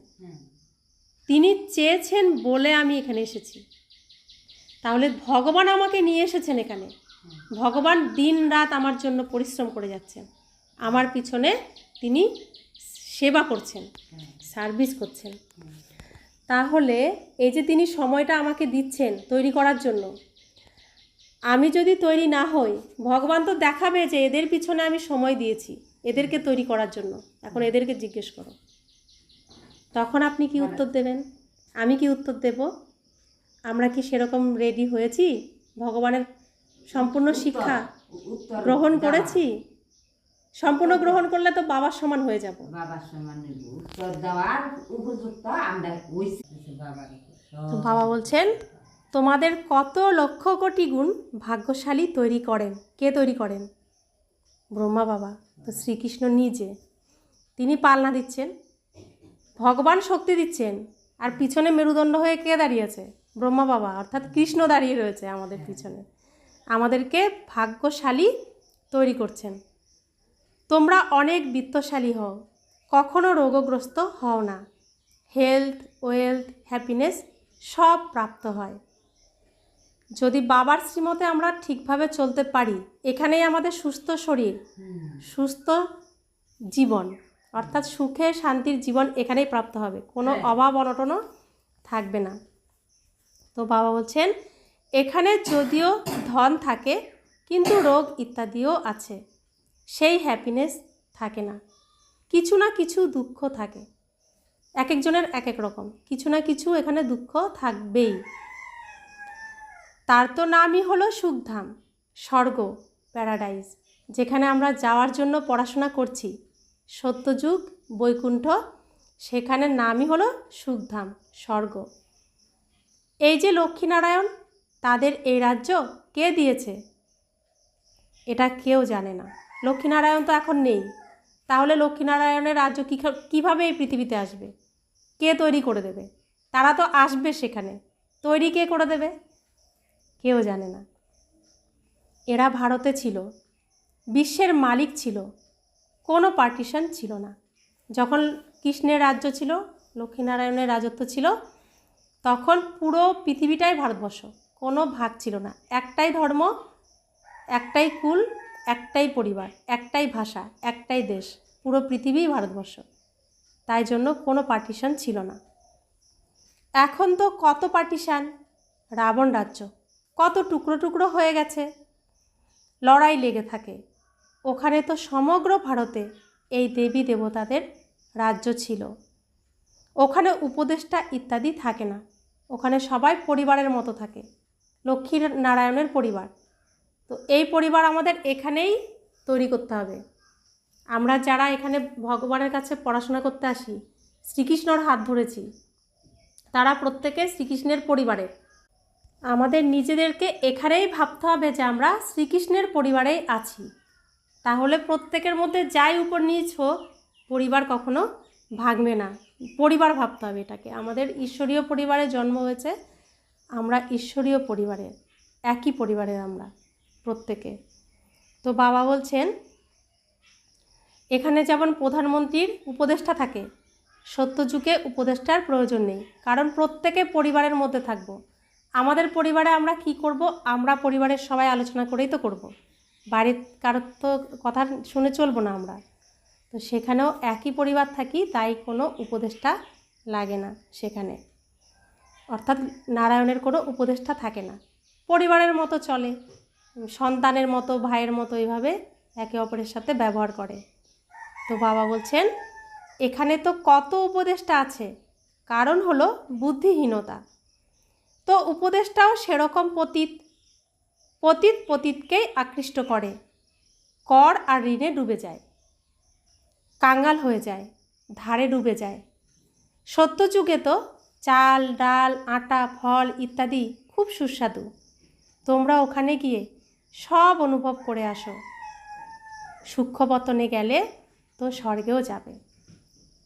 তিনি চেয়েছেন বলে আমি এখানে এসেছি। তাহলে ভগবান আমাকে নিয়ে এসেছেন এখানে। ভগবান দিন রাত আমার জন্য পরিশ্রম করে যাচ্ছেন, আমার পিছনে তিনি সেবা করছেন, সার্ভিস করছেন। তাহলে এই যে তিনি সময়টা আমাকে দিচ্ছেন তৈরি করার জন্য, আমি যদি তৈরি না হই, ভগবান তো দেখাবে যে এদের পিছনে আমি সময় দিয়েছি এদেরকে তৈরি করার জন্য, এখন এদেরকে জিজ্ঞেস করো। তখন আপনি কি উত্তর দেবেন? আমি কি উত্তর দেব? আমরা কি সেরকম রেডি হয়েছি? ভগবানের সম্পূর্ণ শিক্ষা গ্রহণ করেছি? সম্পূর্ণ গ্রহণ করলে তো বাবার সমান হয়ে যাব। বাবার সমান উত্তর দেওয়ার উপযুক্ত আমরা হইছি বাবার। তো বাবা বলছেন, তোমাদের কত লক্ষ কোটি গুণ ভাগ্যশালী তৈরি করেন। কে তৈরি করেন? ব্রহ্মা বাবা। তো শ্রীকৃষ্ণ নিজে, তিনি পালনা দিচ্ছেন, ভগবান শক্তি দিচ্ছেন, আর পিছনে মেরুদণ্ড হয়ে কে দাঁড়িয়েছে? ব্রহ্মা বাবা, অর্থাৎ কৃষ্ণ দাঁড়িয়ে রয়েছে আমাদের পিছনে, আমাদেরকে ভাগ্যশালী তৈরি করছেন। তোমরা অনেক বিত্তশালী হও, কখনো রোগগ্রস্ত হও না, হেলথ, ওয়েলথ, হ্যাপিনেস সব প্রাপ্ত হয়। যদি বাবার শ্রীমতে আমরা ঠিকভাবে চলতে পারি, এখানেই আমাদের সুস্থ শরীর, সুস্থ জীবন, অর্থাৎ সুখে শান্তির জীবন এখানেই প্রাপ্ত হবে, কোনো অভাব অনটনও থাকবে না। তো বাবা বলছেন, এখানে যদিও ধন থাকে কিন্তু রোগ ইত্যাদিও আছে, সেই হ্যাপিনেস থাকে না, কিছু না কিছু দুঃখ থাকে। এক একজনের এক এক রকম, কিছু না কিছু এখানে দুঃখ থাকবেই। তার তো নামই হলো সুখধাম, স্বর্গ, প্যারাডাইজ, যেখানে আমরা যাওয়ার জন্য পড়াশোনা করছি, সত্যযুগ, বৈকুণ্ঠ, সেখানে নামই হলো সুখধাম, স্বর্গ। এই যে লক্ষ্মীনারায়ণ, তাদের এই রাজ্য কে দিয়েছে এটা কেউ জানে না। লক্ষ্মীনারায়ণ তো এখন নেই, তাহলে লক্ষ্মীনারায়ণের রাজ্য কীভাবে এই পৃথিবীতে আসবে? কে তৈরি করে দেবে? তারা তো আসবে সেখানে, তৈরি কে করে দেবে? কেউ জানে না। এরা ভারতে ছিল, বিশ্বের মালিক ছিল, কোনো পার্টিশন ছিল না। যখন কৃষ্ণের রাজ্য ছিল, লক্ষ্মীনারায়ণের রাজত্ব ছিল, তখন পুরো পৃথিবীটাই ভারতবর্ষ, কোনো ভাগ ছিল না। একটাই ধর্ম, একটাই কুল, একটাই পরিবার, একটাই ভাষা, একটাই দেশ, পুরো পৃথিবীই ভারতবর্ষ। তাই জন্য কোনো পার্টিশন ছিল না। এখন তো কত পার্টিশান, রাবণ রাজ্য কত টুকরো টুকরো হয়ে গেছে, লড়াই লেগে থাকে। ওখানে তো সমগ্র ভারতে এই দেবী দেবতাদের রাজ্য ছিল। ওখানে উপদেষ্টা ইত্যাদি থাকে না, ওখানে সবাই পরিবারের মতো থাকে, লক্ষ্মীর নারায়ণের পরিবার। তো এই পরিবার আমাদের এখানেই তৈরি করতে হবে। আমরা যারা এখানে ভগবানের কাছে পড়াশোনা করতে আসি, শ্রীকৃষ্ণর হাত ধরেছি, তারা প্রত্যেকে শ্রীকৃষ্ণের পরিবারের। আমাদের নিজেদেরকে এখানেই ভাবতে হবে যে আমরা শ্রীকৃষ্ণের পরিবারেই আছি। তাহলে প্রত্যেকের মধ্যে যাই উপর নিচ হোক, পরিবার কখনো ভাঙবে না। পরিবার ভাবতে হবে এটাকে, আমাদের ঈশ্বরীয় পরিবারে জন্ম হয়েছে, আমরা ঈশ্বরীয় পরিবারের, একই পরিবারের আমরা প্রত্যেকে। তো বাবা বলছেন, এখানে যেমন প্রধানমন্ত্রীর উপদেষ্টা থাকে, সত্যযুগে উপদেষ্টার প্রয়োজন নেই, কারণ প্রত্যেকে পরিবারের মধ্যে থাকব। আমাদের পরিবারে আমরা কি করব? আমরা পরিবারের সবাই আলোচনা করেই তো করব, বাড়ির কারোর তো কথা শুনে চলবো না আমরা। তো সেখানেও একই পরিবার থাকি, তাই কোনো উপদেষ্টা লাগে না সেখানে, অর্থাৎ নারায়ণের কোনো উপদেষ্টা থাকে না, পরিবারের মতো চলে, সন্তানের মতো, ভাইয়ের মতো, এইভাবে একে অপরের সাথে ব্যবহার করে। তো বাবা বলছেন, এখানে তো কত উপদেষ্টা আছে, কারণ হলো বুদ্ধিহীনতা। তো উপদেষ্টাও সেরকম পতিতকেই আকৃষ্ট করে, কর আর ঋণে ডুবে যায়, কাঙ্গাল হয়ে যায়, ধারে ডুবে যায়। সত্যযুগে তো চাল, ডাল, আটা, ফল ইত্যাদি খুব সুস্বাদু, তোমরা ওখানে গিয়ে সব অনুভব করে আসো। সূক্ষ্মবতনে গেলে তো স্বর্গেও যাবে।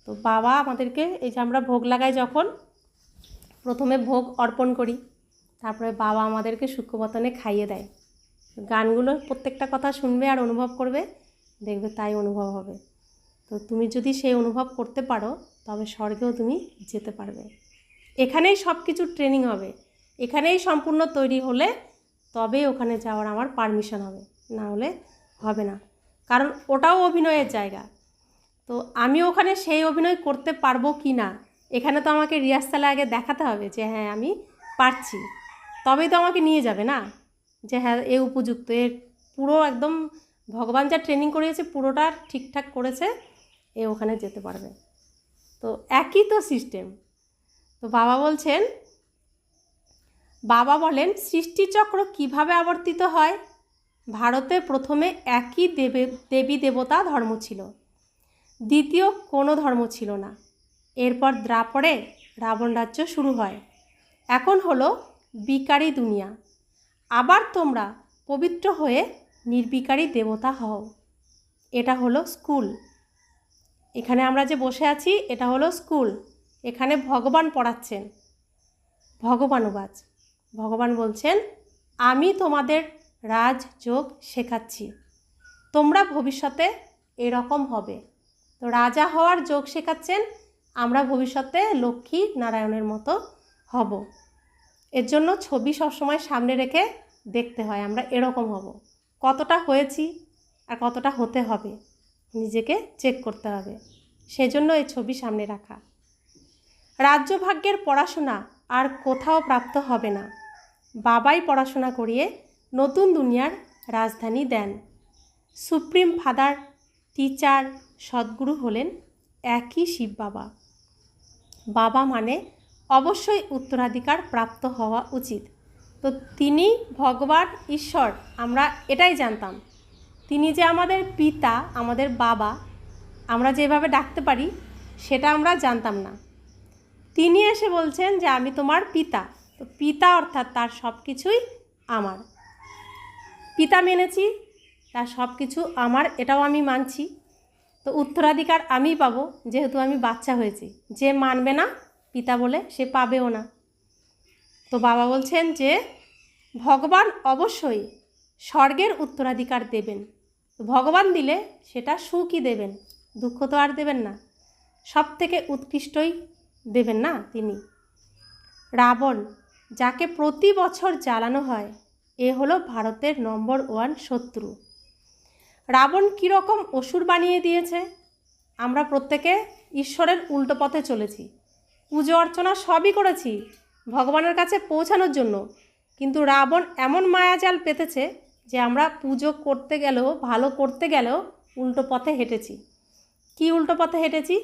তো বাবা আমাদেরকে, এই যে আমরা ভোগ লাগাই, যখন প্রথমে ভোগ অর্পণ করি, তারপরে বাবা আমাদেরকে শুক্রবতনে খাইয়ে দেয়। গানগুলো প্রত্যেকটা কথা শুনবে আর অনুভব করবে, দেখবে তাই অনুভব হবে। তো তুমি যদি সেই অনুভব করতে পারো তবে স্বর্গেও তুমি যেতে পারবে। এখানেই সব কিছুর ট্রেনিং হবে, এখানেই সম্পূর্ণ তৈরি হলে তবেই ওখানে যাওয়ার আমার পারমিশন হবে, না হলে হবে না। কারণ ওটাও অভিনয়ের জায়গা। তো আমি ওখানে সেই অভিনয় করতে পারবো কি না, এখানে তো আমাকে রিহার্সালে আগে দেখাতে হবে যে হ্যাঁ আমি পারছি, তবেই তো আমাকে নিয়ে যাবে না, যে হ্যাঁ এ উপযুক্ত, এর পুরো একদম ভগবান যা ট্রেনিং করিয়েছে পুরোটা ঠিকঠাক করেছে, এ ওখানে যেতে পারবে। তো একই তো সিস্টেম। তো বাবা বলেন সৃষ্টিচক্র কিভাবে আবর্তিত হয়। ভারতে প্রথমে একই দেবী দেবতা ধর্ম ছিল, দ্বিতীয় কোনো ধর্ম ছিল না। এরপর দ্রাপরে রাবণ রাজ্য শুরু হয়। এখন হলো বিকারী দুনিয়া। আবার তোমরা পবিত্র হয়ে নির্বিকারী দেবতা হও। এটা হলো স্কুল। এখানে আমরা যে বসে আছি এটা হলো স্কুল। এখানে ভগবান পড়াচ্ছেন, ভগবানুবাজ। ভগবান বলছেন আমি তোমাদের রাজযোগ শেখাচ্ছি, তোমরা ভবিষ্যতে এরকম হবে। তো রাজা হওয়ার যোগ শেখাচ্ছেন, আমরা ভবিষ্যতে লক্ষ্মী নারায়ণের মতো হব। এর জন্য ছবি সবসময় সামনে রেখে দেখতে হয় আমরা এরকম হব। কতটা হয়েছি আর কতটা হতে হবে নিজেকে চেক করতে হবে, সেজন্য এই ছবি সামনে রাখা। রাজ্যভাগ্যের পড়াশোনা আর কোথাও প্রাপ্ত হবে না, বাবাই পড়াশোনা করিয়ে নতুন দুনিয়ার রাজধানী দেন। সুপ্রিম ফাদার, টিচার, সদ্গুরু হলেন একই শিব বাবা। বাবা মানে অবশ্যই উত্তরাধিকার প্রাপ্ত হওয়া উচিত। তো তিনি ভগবান ঈশ্বর, আমরা এটাই জানতাম। তিনি যে আমাদের পিতা, আমাদের বাবা, আমরা যেভাবে ডাকতে পারি সেটা আমরা জানতাম না। তিনি এসে বলছেন যে আমি তোমার পিতা। তো পিতা অর্থাৎ তার সব কিছুই আমার। পিতা মেনেছি, তার সব কিছু আমার, এটাও আমি মানছি। তো উত্তরাধিকার আমিই পাবো, যেহেতু আমি বাচ্চা হয়েছি। যে মানবে না পিতা বলে সে পাবেও না। তো বাবা বলছেন যে ভগবান অবশ্যই স্বর্গের উত্তরাধিকার দেবেন। ভগবান দিলে সেটা সুখই দেবেন, দুঃখ তো আর দেবেন না, সব থেকে উৎকৃষ্টই দেবেন না তিনি। রাবণ, যাকে প্রতি বছর জ্বালানো হয়, এ হলো ভারতের নম্বর 1 শত্রু। রাবণ কীরকম অসুর বানিয়ে দিয়েছে। আমরা প্রত্যেকে ঈশ্বরের উল্টো পথে চলেছি, পুজো অর্চনা সবই করেছি ভগবানের কাছে পৌঁছানোর জন্য, কিন্তু রাবণ এমন মায়াজাল পেতেছে যে আমরা পুজো করতে গেলেও, ভালো করতে গেলেও উল্টো পথে হেঁটেছি। কি উল্টো পথে হেঁটেছি?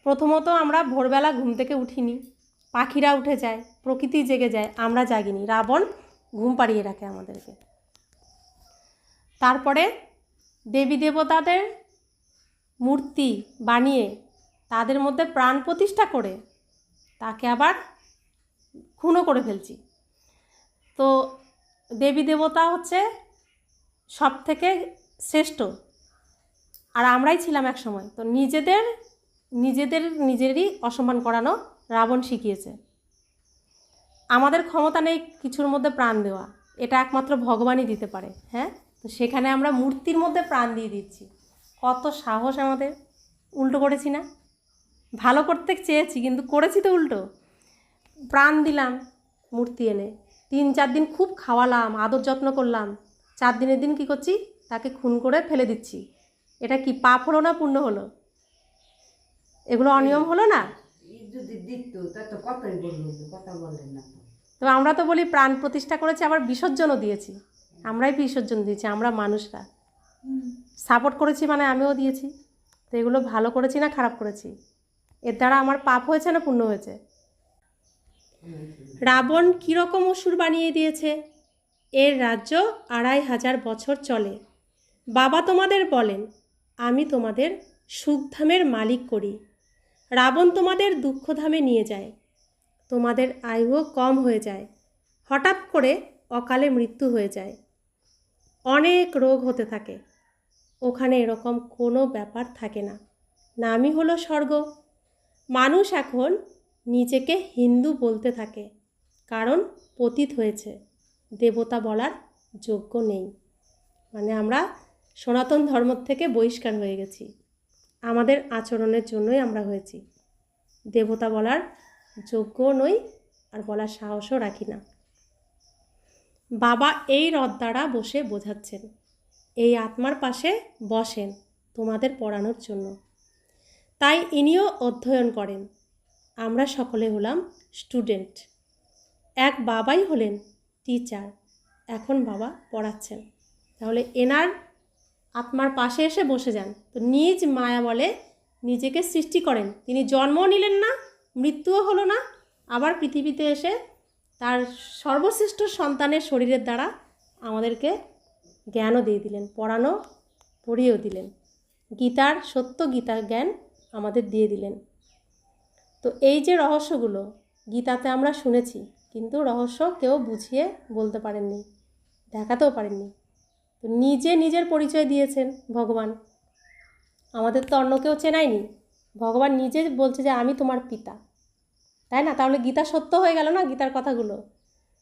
প্রথমত আমরা ভোরবেলা ঘুম থেকে উঠিনি, পাখিরা উঠে যায়, প্রকৃতি জেগে যায়, আমরা জাগিনি, রাবণ ঘুম পাড়িয়ে রাখে আমাদেরকে। তারপরে দেবী দেবতাদের মূর্তি বানিয়ে তাদের মধ্যে প্রাণ প্রতিষ্ঠা করে তাকে আবার খুনও করে ফেলছি। তো দেবী দেবতা হচ্ছে সব থেকে শ্রেষ্ঠ, আর আমরাই ছিলাম এক সময়। তো নিজেরই অসম্মান করানো রাবণ শিখিয়েছে। আমাদের ক্ষমতা নেই কিছুর মধ্যে প্রাণ দেওয়া, এটা একমাত্র ভগবানই দিতে পারে। হ্যাঁ, তো সেখানে আমরা মূর্তির মধ্যে প্রাণ দিয়ে দিচ্ছি। কত সাহস আমাদের! উল্টো করেছি না? ভালো করতে চেয়েছি কিন্তু করেছি তো উল্টো। প্রাণ দিলাম মূর্তি এনে, 3-4 দিন খুব খাওয়ালাম, আদর যত্ন করলাম, 4 দিনের দিন কী করছি? তাকে খুন করে ফেলে দিচ্ছি। এটা কি পাপ হলো না পুণ্য হলো? এগুলো অনিয়ম হলো না? যদি দিত তা তো কতই বললো, কথা বলেন না। তো আমরা তো বলি প্রাণ প্রতিষ্ঠা করেছি, আবার বিসর্জনও দিয়েছি। আমরাই বিসর্জন দিয়েছি, আমরা মানুষরা সাপোর্ট করেছি, মানে আমিও দিয়েছি। তো এগুলো ভালো করেছি না খারাপ করেছি? এর দ্বারা আমার পাপ হয়েছে না পুণ্য হয়েছে? রাবণ কীরকম অসুর বানিয়ে দিয়েছে। এর রাজ্য 2500 বছর চলে। বাবা তোমাদের বলেন আমি তোমাদের সুখধামের মালিক করি, রাবণ তোমাদের দুঃখধামে নিয়ে যায়। তোমাদের আয়ুও কম হয়ে যায়, হঠাৎ করে অকালে মৃত্যু হয়ে যায়, অনেক রোগ হতে থাকে। ওখানে এরকম কোনো ব্যাপার থাকে না, নামই হলো স্বর্গ। মানুষ এখন নিজেকে হিন্দু বলতে থাকে, কারণ পতিত হয়েছে, দেবতা বলার যোগ্য নেই। মানে আমরা সনাতন ধর্ম থেকে বহিষ্কার হয়ে গেছি, আমাদের আচরণের জন্যই আমরা হয়েছি। দেবতা বলার যোগ্য নই, আর বলার সাহসও রাখি না। বাবা এই রথ দ্বারা বসে বোঝাচ্ছেন, এই আত্মার পাশে বসেন তোমাদের পড়ানোর জন্য। তাই ইনিও অধ্যয়ন করেন, আমরা সকলে হলাম স্টুডেন্ট। এক বাবাই হলেন টিচার, এখন বাবা পড়াচ্ছেন। তাহলে এনার আত্মার পাশে এসে বসে যান। তো নিজ মায়া বলে নিজেকে সৃষ্টি করেন। তিনি জন্মও নিলেন না, মৃত্যুও হলো না, আবার পৃথিবীতে এসে তার সর্বশ্রেষ্ঠ সন্তানের শরীরের দ্বারা আমাদেরকে জ্ঞানও দিয়ে দিলেন, পড়িয়েও দিলেন। গীতার সত্য গীতার জ্ঞান আমাদের দিয়ে দিলেন। তো এই যে রহস্যগুলো গীতাতে আমরা শুনেছি, কিন্তু রহস্য কেউ বুঝিয়ে বলতে পারেননি, দেখাতেও পারেননি। তো নিজে নিজের পরিচয় দিয়েছেন ভগবান, আমাদের তো অন্য কেউ চেনায়নি। ভগবান নিজে বলছে যে আমি তোমার পিতা, তাই না? তাহলে গীতা সত্য হয়ে গেল না, গীতার কথাগুলো।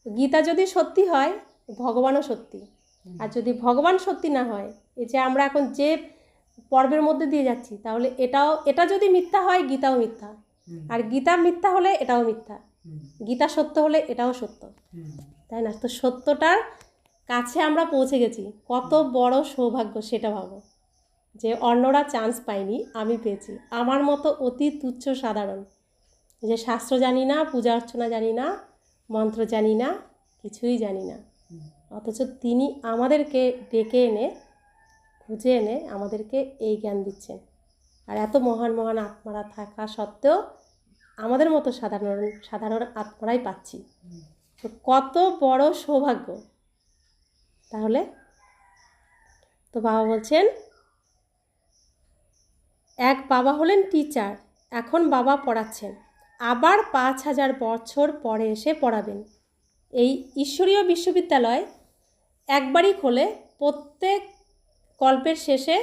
গীতা যদি সত্যি হয়, ভগবানও সত্যি। আর যদি ভগবান সত্যি না হয়, এই যে আমরা এখন যে পর্বের মধ্যে দিয়ে যাচ্ছি, তাহলে এটা যদি মিথ্যা হয়, গীতাও মিথ্যা। আর গীতা মিথ্যা হলে এটাও মিথ্যা, গীতা সত্য হলে এটাও সত্য, তাই না? তো সত্যটার কাছে আমরা পৌঁছে গেছি, কত বড় সৌভাগ্য সেটা ভাবো, যে অন্যরা চান্স পায়নি, আমি পেয়েছি। আমার মতো অতি তুচ্ছ সাধারণ, যে শাস্ত্র জানি না, পূজা অর্চনা জানি না, মন্ত্র জানি না, কিছুই জানি না, অথচ তিনি আমাদেরকে ডেকে এনে খুঁজে এনে আমাদেরকে এই জ্ঞান দিচ্ছেন। আর এত মহান মহান আত্মারা থাকা সত্ত্বেও আমাদের মতো সাধারণ আত্মারাই পাচ্ছি। তো কত বড় সৌভাগ্য। তাহলে তো বাবা বলছেন, এক বাবা হলেন টিচার, এখন বাবা পড়াচ্ছেন, আবার 5000 বছর পরে এসে পড়াবেন। এই ঈশ্বরীয় বিশ্ববিদ্যালয় একবারই খোলে, প্রত্যেক কল্পের শেষে,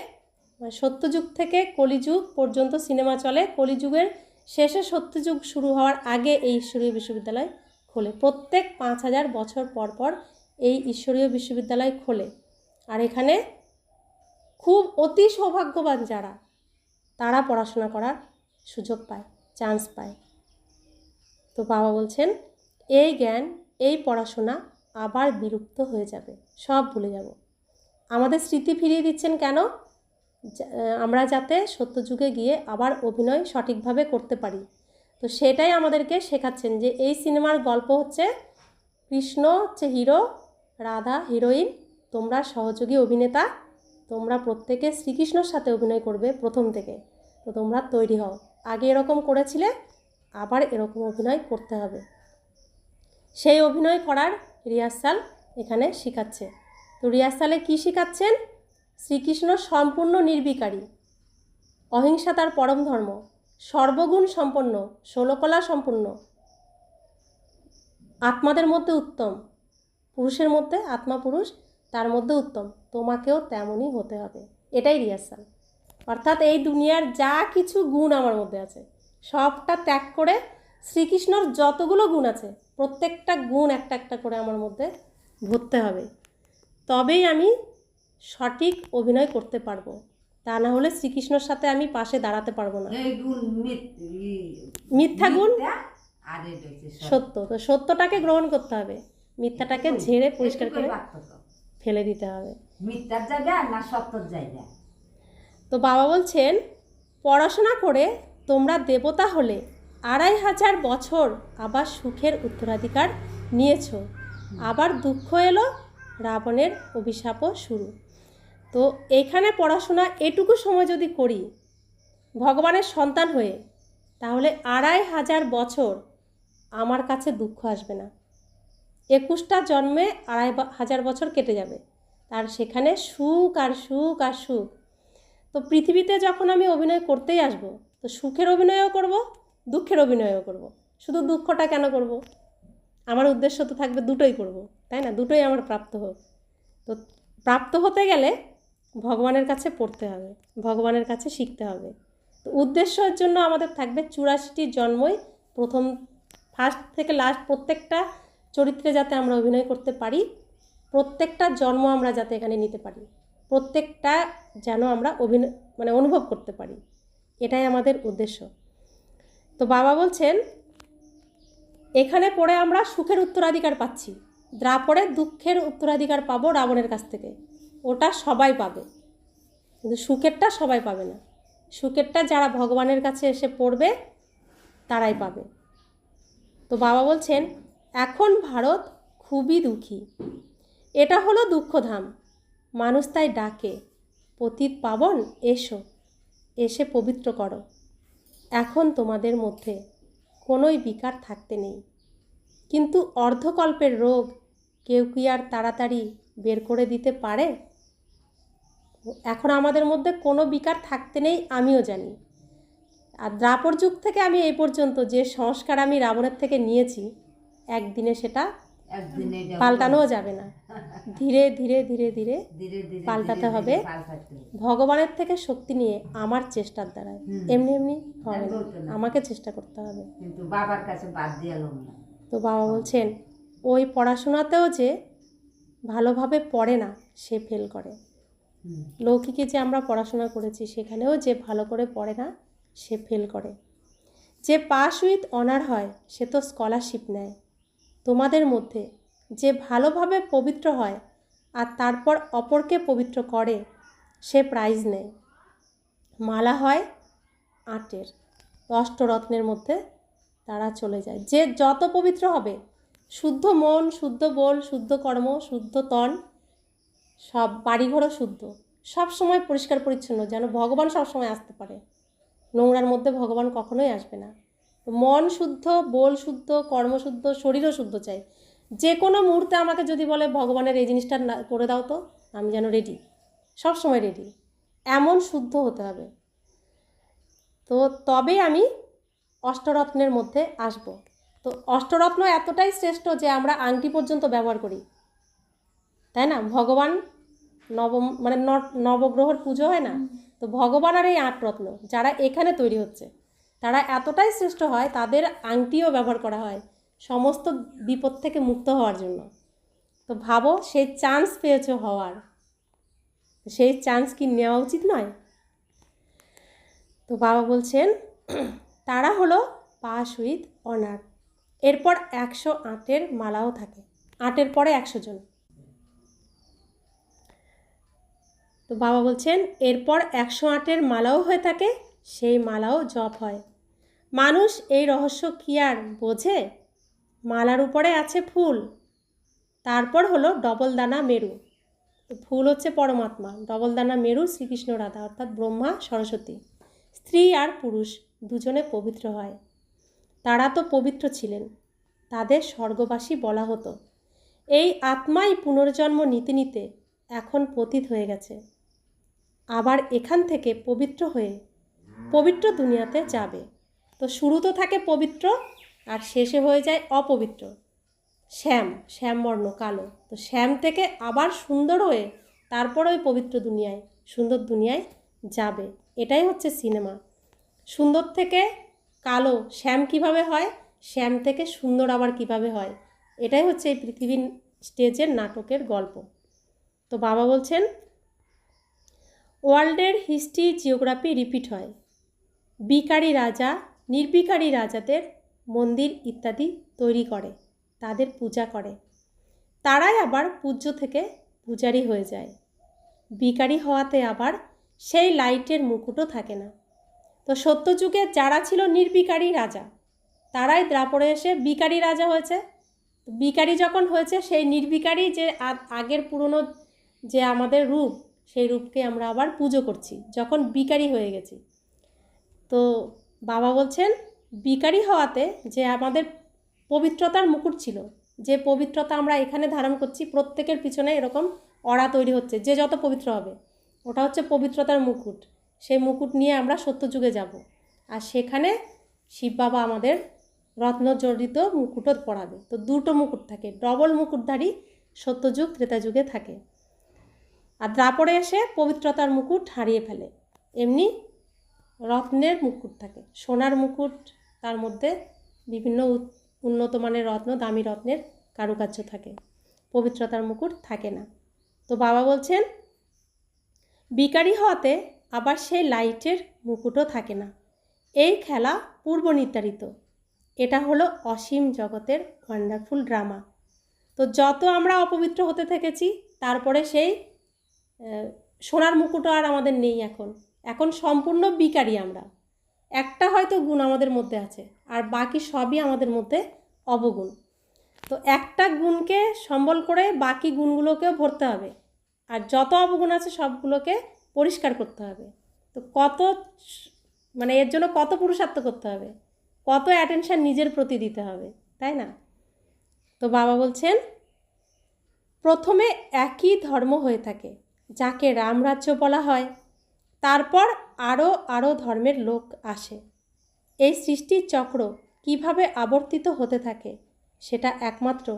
সত্যযুগ থেকে কলিযুগ পর্যন্ত সিনেমা চলে, কলিযুগের শেষে সত্যযুগ শুরু হওয়ার আগে এই ঈশ্বরীয় বিশ্ববিদ্যালয় খোলে। প্রত্যেক 5000 বছর পর পর এই ঈশ্বরীয় বিশ্ববিদ্যালয় খোলে। আর এখানে খুব অতি সৌভাগ্যবান যারা, তারা পড়াশোনা করার সুযোগ পায়, চান্স পায়। তো বাবা বলছেন, এই জ্ঞান, এই পড়াশোনা আবার বিলুপ্ত হয়ে যাবে, সব ভুলে যাব। আমাদের স্মৃতি ফিরিয়ে দিচ্ছেন কেন? আমরা যাতে সত্যযুগে গিয়ে আবার অভিনয় সঠিকভাবে করতে পারি। তো সেটাই আমাদেরকে শেখাচ্ছেন, যে এই সিনেমার গল্প হচ্ছে, কৃষ্ণ হচ্ছে হিরো, রাধা হিরোইন, তোমরা সহযোগী অভিনেতা, তোমরা প্রত্যেকে শ্রীকৃষ্ণর সাথে অভিনয় করবে প্রথম থেকে। তো তোমরা তৈরি হও, আগে এরকম করেছিলে, আবার এরকম অভিনয় করতে হবে। সেই অভিনয় করার রিহার্সাল এখানে শেখাচ্ছে। তো রিহার্সালে কী শেখাচ্ছেন? শ্রীকৃষ্ণ সম্পূর্ণ নির্বিকারী, অহিংসা তার পরম ধর্ম, সর্বগুণ সম্পন্ন, ষোলকলা সম্পূর্ণ, আত্মাদের মধ্যে উত্তম, পুরুষের মধ্যে আত্মা পুরুষ, তার মধ্যে উত্তম, তোমাকেও তেমনই হতে হবে। এটাই রিহার্সাল। অর্থাৎ এই দুনিয়ার যা কিছু গুণ আমার মধ্যে আছে, সবটা ত্যাগ করে শ্রীকৃষ্ণর যতগুলো গুণ আছে, প্রত্যেকটা গুণ একটা একটা করে আমার মধ্যে ভরতে হবে, তবেই আমি সঠিক অভিনয় করতে পারবো। তা না হলে শ্রীকৃষ্ণর সাথে আমি পাশে দাঁড়াতে পারবো না। মিথ্যা গুণ সত্য, তো সত্যটাকে গ্রহণ করতে হবে, মিথ্যাটাকে ঝেড়ে পরিষ্কার করে ফেলে দিতে হবে। মিথ্যার জায়গা না সত্যর জায়গা। তো বাবা বলছেন, পড়াশোনা করে তোমরা দেবতা হলে 2500 বছর আবার সুখের উত্তরাধিকার নিয়েছ, আবার দুঃখ এলো, রাবণের অভিশাপও শুরু। তো এইখানে পড়াশোনা এটুকু সময় যদি করি ভগবানের সন্তান হয়ে, তাহলে 2500 বছর আমার কাছে দুঃখ আসবে না। 21টা জন্মে 2500 বছর কেটে যাবে, আর সেখানে সুখ আর সুখ আর সুখ। তো পৃথিবীতে যখন আমি অভিনয় করতেই আসব, তো সুখের অভিনয়ও করব, দুঃখের অভিনয়ও করব। শুধু দুঃখটা কেন করব? আমার উদ্দেশ্য তো থাকবে দুটোই করব, তাই না? দুটোই আমার প্রাপ্ত হোক। তো প্রাপ্ত হতে গেলে ভগবানের কাছে পড়তে হবে, ভগবানের কাছে শিখতে হবে। তো উদ্দেশ্যের জন্য আমাদের থাকবে 84টি জন্মই, প্রথম ফার্স্ট থেকে লাস্ট প্রত্যেকটা চরিত্রে যাতে আমরা অভিনয় করতে পারি, প্রত্যেকটা জন্ম আমরা যাতে এখানে নিতে পারি, প্রত্যেকটা যেন আমরা অনুভব করতে পারি, এটাই আমাদের উদ্দেশ্য। তো বাবা বলছেন এখানে পড়ে আমরা সুখের উত্তরাধিকার পাচ্ছি, দ্রাপরে দুঃখের উত্তরাধিকার পাবো রাবণের কাছ থেকে। ওটা সবাই পাবে, কিন্তু সুখেরটা সবাই পাবে না। সুখেরটা যারা ভগবানের কাছে এসে পড়বে তারাই পাবে। তো বাবা বলছেন এখন ভারত খুবই দুঃখী, এটা হলো দুঃখধাম, মানুষ তাই ডাকে পতিত পাবন এসো, এসে পবিত্র করো। এখন তোমাদের মধ্যে কোনোই বিকার থাকতে নেই, কিন্তু অর্ধকল্পের রোগ কেউ কি আর তাড়াতাড়ি বের করে দিতে পারে? এখন আমাদের মধ্যে কোনো বিকার থাকতে নেই, আমিও জানি। আর দ্রাপর যুগ থেকে আমি এই পর্যন্ত যে সংস্কার আমি রাবণের থেকে নিয়েছি, একদিনে সেটা পাল্টানোও যাবে না। ধীরে ধীরে ধীরে ধীরে পাল্টাতে হবে ভগবানের থেকে শক্তি নিয়ে, আমার চেষ্টার দ্বারায়। এমনি এমনি হবে না, আমাকে চেষ্টা করতে হবে। কিন্তু বাবার কাছে বাদ দিয়ে না। তো বাবা বলছেন ওই পড়াশোনাতেও যে ভালোভাবে পড়ে না সে ফেল করে। লৌকিকে যে আমরা পড়াশোনা করেছি সেখানেও যে ভালো করে পড়ে না সে ফেল করে। যে পাস উইথ অনার হয় সে তো স্কলারশিপ নেয়। তোমাদের মধ্যে যে ভালোভাবে পবিত্র হয় আর তারপর অপরকে পবিত্র করে সে প্রাইজ নেয়। মালা হয় 8 অষ্টরত্নের মধ্যে তারা চলে যায়। যে যত পবিত্র হবে, শুদ্ধ মন, শুদ্ধ বল, শুদ্ধ কর্ম, শুদ্ধ তন, সব বাড়িঘরও শুদ্ধ, সব সময় পরিষ্কার পরিচ্ছন্ন, যেন ভগবান সব সময় আসতে পারে। নোংরার মধ্যে ভগবান কখনোই আসবে না। মন শুদ্ধ, বল শুদ্ধ, কর্ম শুদ্ধ, শরীরও শুদ্ধ চাই। যে কোনো মুহূর্তে আমাকে যদি বলে ভগবানের এই জিনিসটা করে দাও, তো আমি যেন রেডি, সব সময় রেডি, এমন শুদ্ধ হতে হবে। তো তবেই আমি অষ্টরত্নের মধ্যে আসব। তো অষ্টরত্ন এতটাই শ্রেষ্ঠ যে আমরা আংটি পর্যন্ত ব্যবহার করি, তাই না? ভগবান নবগ্রহর পুজো হয় না, তো ভগবান আর এই 8 রত্ন যারা এখানে তৈরি হচ্ছে তারা এতটাই শ্রেষ্ঠ হয়, তাদের আংটিও ব্যবহার করা হয় সমস্ত বিপদ থেকে মুক্ত হওয়ার জন্য। তো ভাবো সেই চান্স পেয়েছো হওয়ার, সেই চান্স কি নেওয়া উচিত নয়? তো বাবা বলছেন তারা হলো পাস উইথ অনার। এরপর 108 মালাও থাকে, 8 পরে 100 জন। তো বাবা বলছেন এরপর 108 মালাও হয়ে থাকে, সেই মালাও জপ হয়। মানুষ এই রহস্য কি আর বোঝে? মালার উপরে আছে ফুল, তারপর হলো ডবল দানা মেরু। ফুল হচ্ছে পরমাত্মা, ডবল দানা মেরু শ্রীকৃষ্ণ রাধা, অর্থাৎ ব্রহ্মা সরস্বতী। স্ত্রী আর পুরুষ দুজনে পবিত্র হয়। তারা তো পবিত্র ছিলেন, তাদের স্বর্গবাসী বলা হতো। এই আত্মাই পুনর্জন্ম নিতে নিতে এখন পতিত হয়ে গেছে, আবার এখান থেকে পবিত্র হয়ে পবিত্র দুনিয়াতে যাবে। তো শুরু তো থাকে পবিত্র আর শেষে হয়ে যায় অপবিত্র, শ্যামবর্ণ কালো। তো শ্যাম থেকে আবার সুন্দর হয়ে তারপর ওই পবিত্র দুনিয়ায়, সুন্দর দুনিয়ায় যাবে। এটাই হচ্ছে সিনেমা। সুন্দর থেকে কালো শ্যাম কিভাবে হয়, শ্যাম থেকে সুন্দর আবার কিভাবে হয়, এটাই হচ্ছে এই পৃথিবীর স্টেজের নাটকের গল্প। তো বাবা বলছেন ওয়ার্ল্ডের হিস্ট্রি জিওগ্রাফি রিপিট হয়। বিকারী রাজা নির্বিকারী রাজাদের মন্দির ইত্যাদি তৈরি করে, তাদের পূজা করে, তারাই আবার পূজ্য থেকে পূজারী হয়ে যায়। বিকারী হওয়াতে আবার সেই লাইটের মুকুটও থাকে না। তো সত্যযুগে যারা ছিল নির্বিকারী রাজা, তারাই দ্রাপরে এসে বিকারী রাজা হয়েছে। বিকারী যখন হয়েছে, সেই নির্বিকারী যে আগের পুরনো যে আমাদের রূপ, সেই রূপকে আমরা আবার পুজো করছি যখন বিকারী হয়ে গেছি। তো বাবা বলছেন বিকারী হওয়াতে যে আমাদের পবিত্রতার মুকুট ছিল, যে পবিত্রতা আমরা এখানে ধারণ করছি, প্রত্যেকের পিছনে এরকম অরা তৈরি হচ্ছে, যে যত পবিত্র হবে ওটা হচ্ছে পবিত্রতার মুকুট। সেই মুকুট নিয়ে আমরা সত্যযুগে যাব, আর সেখানে শিব বাবা আমাদের রত্নজড়িত মুকুটও পরাবে। তো দুটো মুকুট থাকে, ডবল মুকুটধারী সত্যযুগ ত্রেতাযুগে থাকে, আর দ্রাপরে এসে পবিত্রতার মুকুট হারিয়ে ফেলে। এমনি রত্নের মুকুট থাকে, সোনার মুকুট, তার মধ্যে বিভিন্ন উন্নত মানের রত্ন, দামি রত্নের কারুকার্য থাকে, পবিত্রতার মুকুট থাকে না। তো বাবা বলছেন ভিখারি হওয়াতে আবার সেই লাইটের মুকুটও থাকে না। এই খেলা পূর্ব নির্ধারিত। এটা হলো অসীম জগতের ওয়ান্ডারফুল ড্রামা। তো যত আমরা অপবিত্র হতে থেকেছি, তারপরে সেই সোনার মুকুটও আর আমাদের নেই। এখন সম্পূর্ণ ভিখারি আমরা। একটা হয়তো গুণ আমাদের মধ্যে আছে, আর বাকি সবই আমাদের মধ্যে অবগুণ। তো একটা গুণকে সম্বল করে বাকি গুণগুলোকেও ভরতে হবে, আর যত অবগুণ আছে সবগুলোকে পরিষ্কার করতে হবে। তো কত মানে এর জন্য কত পুরুষার্থ করতে হবে, কত অ্যাটেনশান নিজের প্রতি দিতে হবে, তাই না? তো বাবা বলছেন প্রথমে একই ধর্ম হয়ে থাকে, যাকে রামরাজ্য বলা হয়। তারপর আরও আরও ধর্মের লোক আসে। এই সৃষ্টির চক্র কিভাবে আবর্তিত হতে থাকে সেটা একমাত্র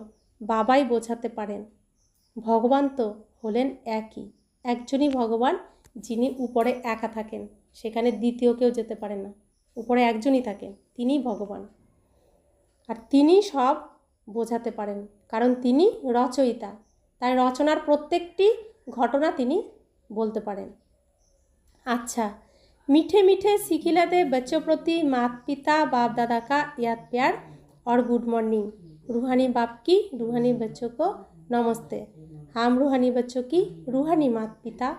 বাবাই বোঝাতে পারেন। ভগবান তো হলেন একজনই ভগবান, যিনি উপরে একা থাকেন, সেখানে দ্বিতীয় কেউ যেতে পারে না। উপরে একজনই থাকেন, তিনিই ভগবান, আর তিনি সব বোঝাতে পারেন, কারণ তিনি রচয়িতা। তাই রচনার প্রত্যেকটি ঘটনা তিনি বলতে পারেন। अच्छा, मीठे मीठे सिखिलाते बच्चों प्रति माता पिता बाप दादा का याद प्यार और गुड मॉर्निंग। रूहानी बाप की रूहानी बच्चों को नमस्ते। हम रूहानी बच्चों की रूहानी माता पिता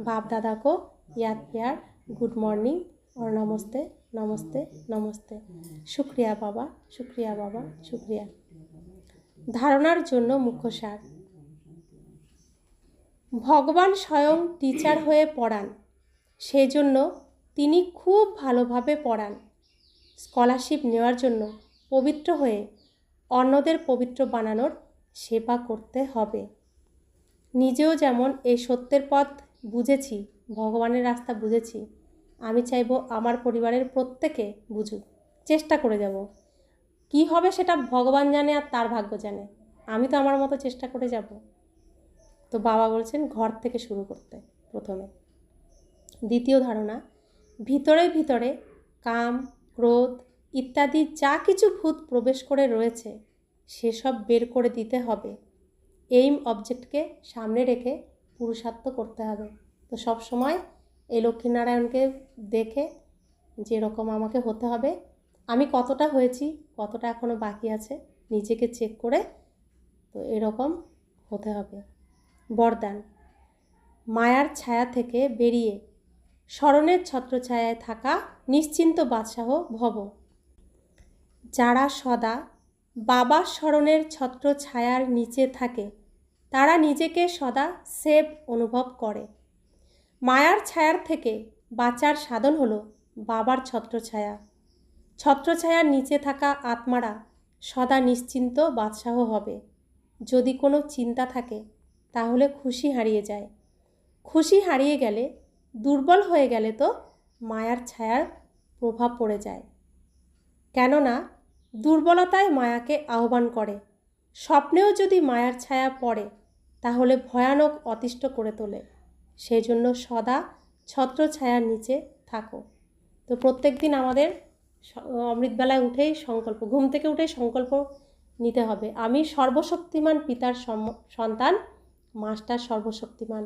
बाप दादा को याद प्यार, गुड मॉर्निंग और नमस्ते नमस्ते नमस्ते। शुक्रिया बाबा, शुक्रिया बाबा, शुक्रिया। धारणार जोन्नो मुख्य सार। भगवान स्वयं टीचार हয়ে পড়ান, সেই জন্য তিনি খুব ভালোভাবে পড়ান। স্কলারশিপ নেওয়ার জন্য পবিত্র হয়ে অন্যদের পবিত্র বানানোর সেবা করতে হবে। নিজেও যেমন এই সত্যের পথ বুঝেছি, ভগবানের রাস্তা বুঝেছি, আমি চাইব আমার পরিবারের প্রত্যেকে বুঝুক। চেষ্টা করে যাব, কি হবে সেটা ভগবান জানে আর তার ভাগ্য জানে। আমি তো আমার মতো চেষ্টা করে যাব। তো বাবা বলছেন ঘর থেকে শুরু করতে প্রথমে। দ্বিতীয় ধারণা, ভিতরে ভিতরে কাম, ক্রোধ ইত্যাদি যা কিছু ভূত প্রবেশ করে রয়েছে সেসব বের করে দিতে হবে। এইম অবজেক্টকে সামনে রেখে পুরুষার্থ করতে হবে। তো সব সময় এই লক্ষ্মীনারায়ণকে দেখে যেরকম আমাকে হতে হবে, আমি কতটা হয়েছি, কতটা এখনও বাকি আছে, নিজেকে চেক করে তো এরকম হতে হবে। বরদান, মায়ার ছায়া থেকে বেরিয়ে স্মরণের ছত্রছায়ায় থাকা নিশ্চিন্ত বাদশাহ ভব। যারা সদা বাবার স্মরণের ছত্রছায়ার নিচে থাকে তারা নিজেকে সদা সেফ অনুভব করে। মায়ার ছায়ার থেকে বাঁচার সাধন হলো বাবার ছত্রছায়া। ছত্রছায়ার নিচে থাকা আত্মারা সদা নিশ্চিন্ত বাদশাহ হবে। যদি কোনো চিন্তা থাকে তাহলে খুশি হারিয়ে যায়। খুশি হারিয়ে গেলে, দুর্বল হয়ে গেলে তো মায়ার ছায়ার প্রভাব পড়ে যায়। কেননা দুর্বলতায় মায়াকে আহ্বান করে। স্বপ্নেও যদি মায়ার ছায়া পড়ে তাহলে ভয়ানক অতিষ্ঠ করে তোলে। সেই জন্য সদা ছত্রছায়ার নিচে থাকো। তো প্রত্যেক দিন আমাদের অমৃতবেলায় উঠেই সংকল্প, ঘুম থেকে উঠেই সংকল্প নিতে হবে, আমি সর্বশক্তিমান পিতার সন্তান, মাস্টার সর্বশক্তিমান,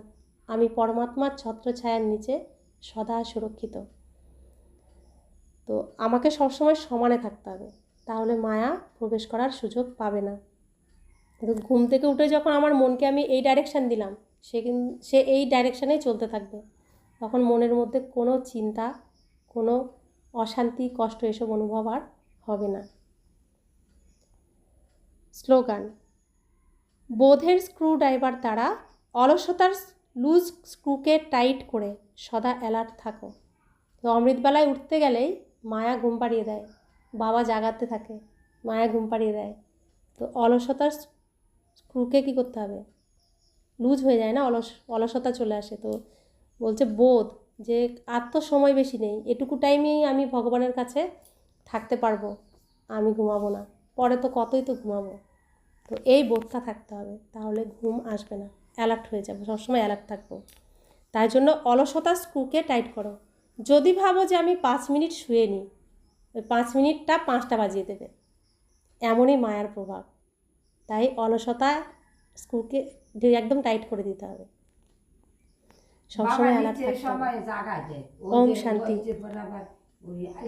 আমি পরমাত্মার ছত্রছায়ার নিচে সদা সুরক্ষিত। তো আমাকে সবসময় সমানে থাকতে হবে, তাহলে মায়া প্রবেশ করার সুযোগ পাবে না। তো ঘুম থেকে উঠে যখন আমার মনকে আমি এই ডাইরেকশান দিলাম, সে এই ডাইরেকশানেই চলতে থাকবে। তখন মনের মধ্যে কোনো চিন্তা, কোনো অশান্তি, কষ্ট এসব অনুভব আর হবে না। স্লোগান, বোধের স্ক্রু ড্রাইভার দ্বারা অলসতার লুজ স্ক্রুকে টাইট করে সদা অ্যালার্ট থাকো। তো অমৃতবেলায় উঠতে গেলেই মায়া ঘুম পাড়িয়ে দেয়, বাবা জাগাতে থাকে, মায়া ঘুম পাড়িয়ে দেয়। তো অলসতার স্ক্রুকে কী করতে হবে, লুজ হয়ে যায় না, অলসতা চলে আসে। তো বলছে বোধ, যে আর তো সময় বেশি নেই, এটুকু টাইমেই আমি ভগবানের কাছে থাকতে পারবো, আমি ঘুমাবো না, পরে তো কতই তো ঘুমাবো। তো এই বোধটা থাকতে হবে, তাহলে ঘুম আসবে না, অ্যালার্ট হয়ে যাবো, সবসময় অ্যালার্ট থাকবো। তাই জন্য অলসতার স্ক্রুকে টাইট করো। যদি ভাবো যে আমি 5 মিনিট শুয়ে নিই, ওই 5 মিনিটটা 5টা বাজিয়ে দেবে, এমনই মায়ার প্রভাব। তাই অলসতা স্ক্রুকে একদম টাইট করে দিতে হবে, সবসময় অ্যালার্ট থাকতে হবে। সময় জাগা যায় ওম শান্তি। ওই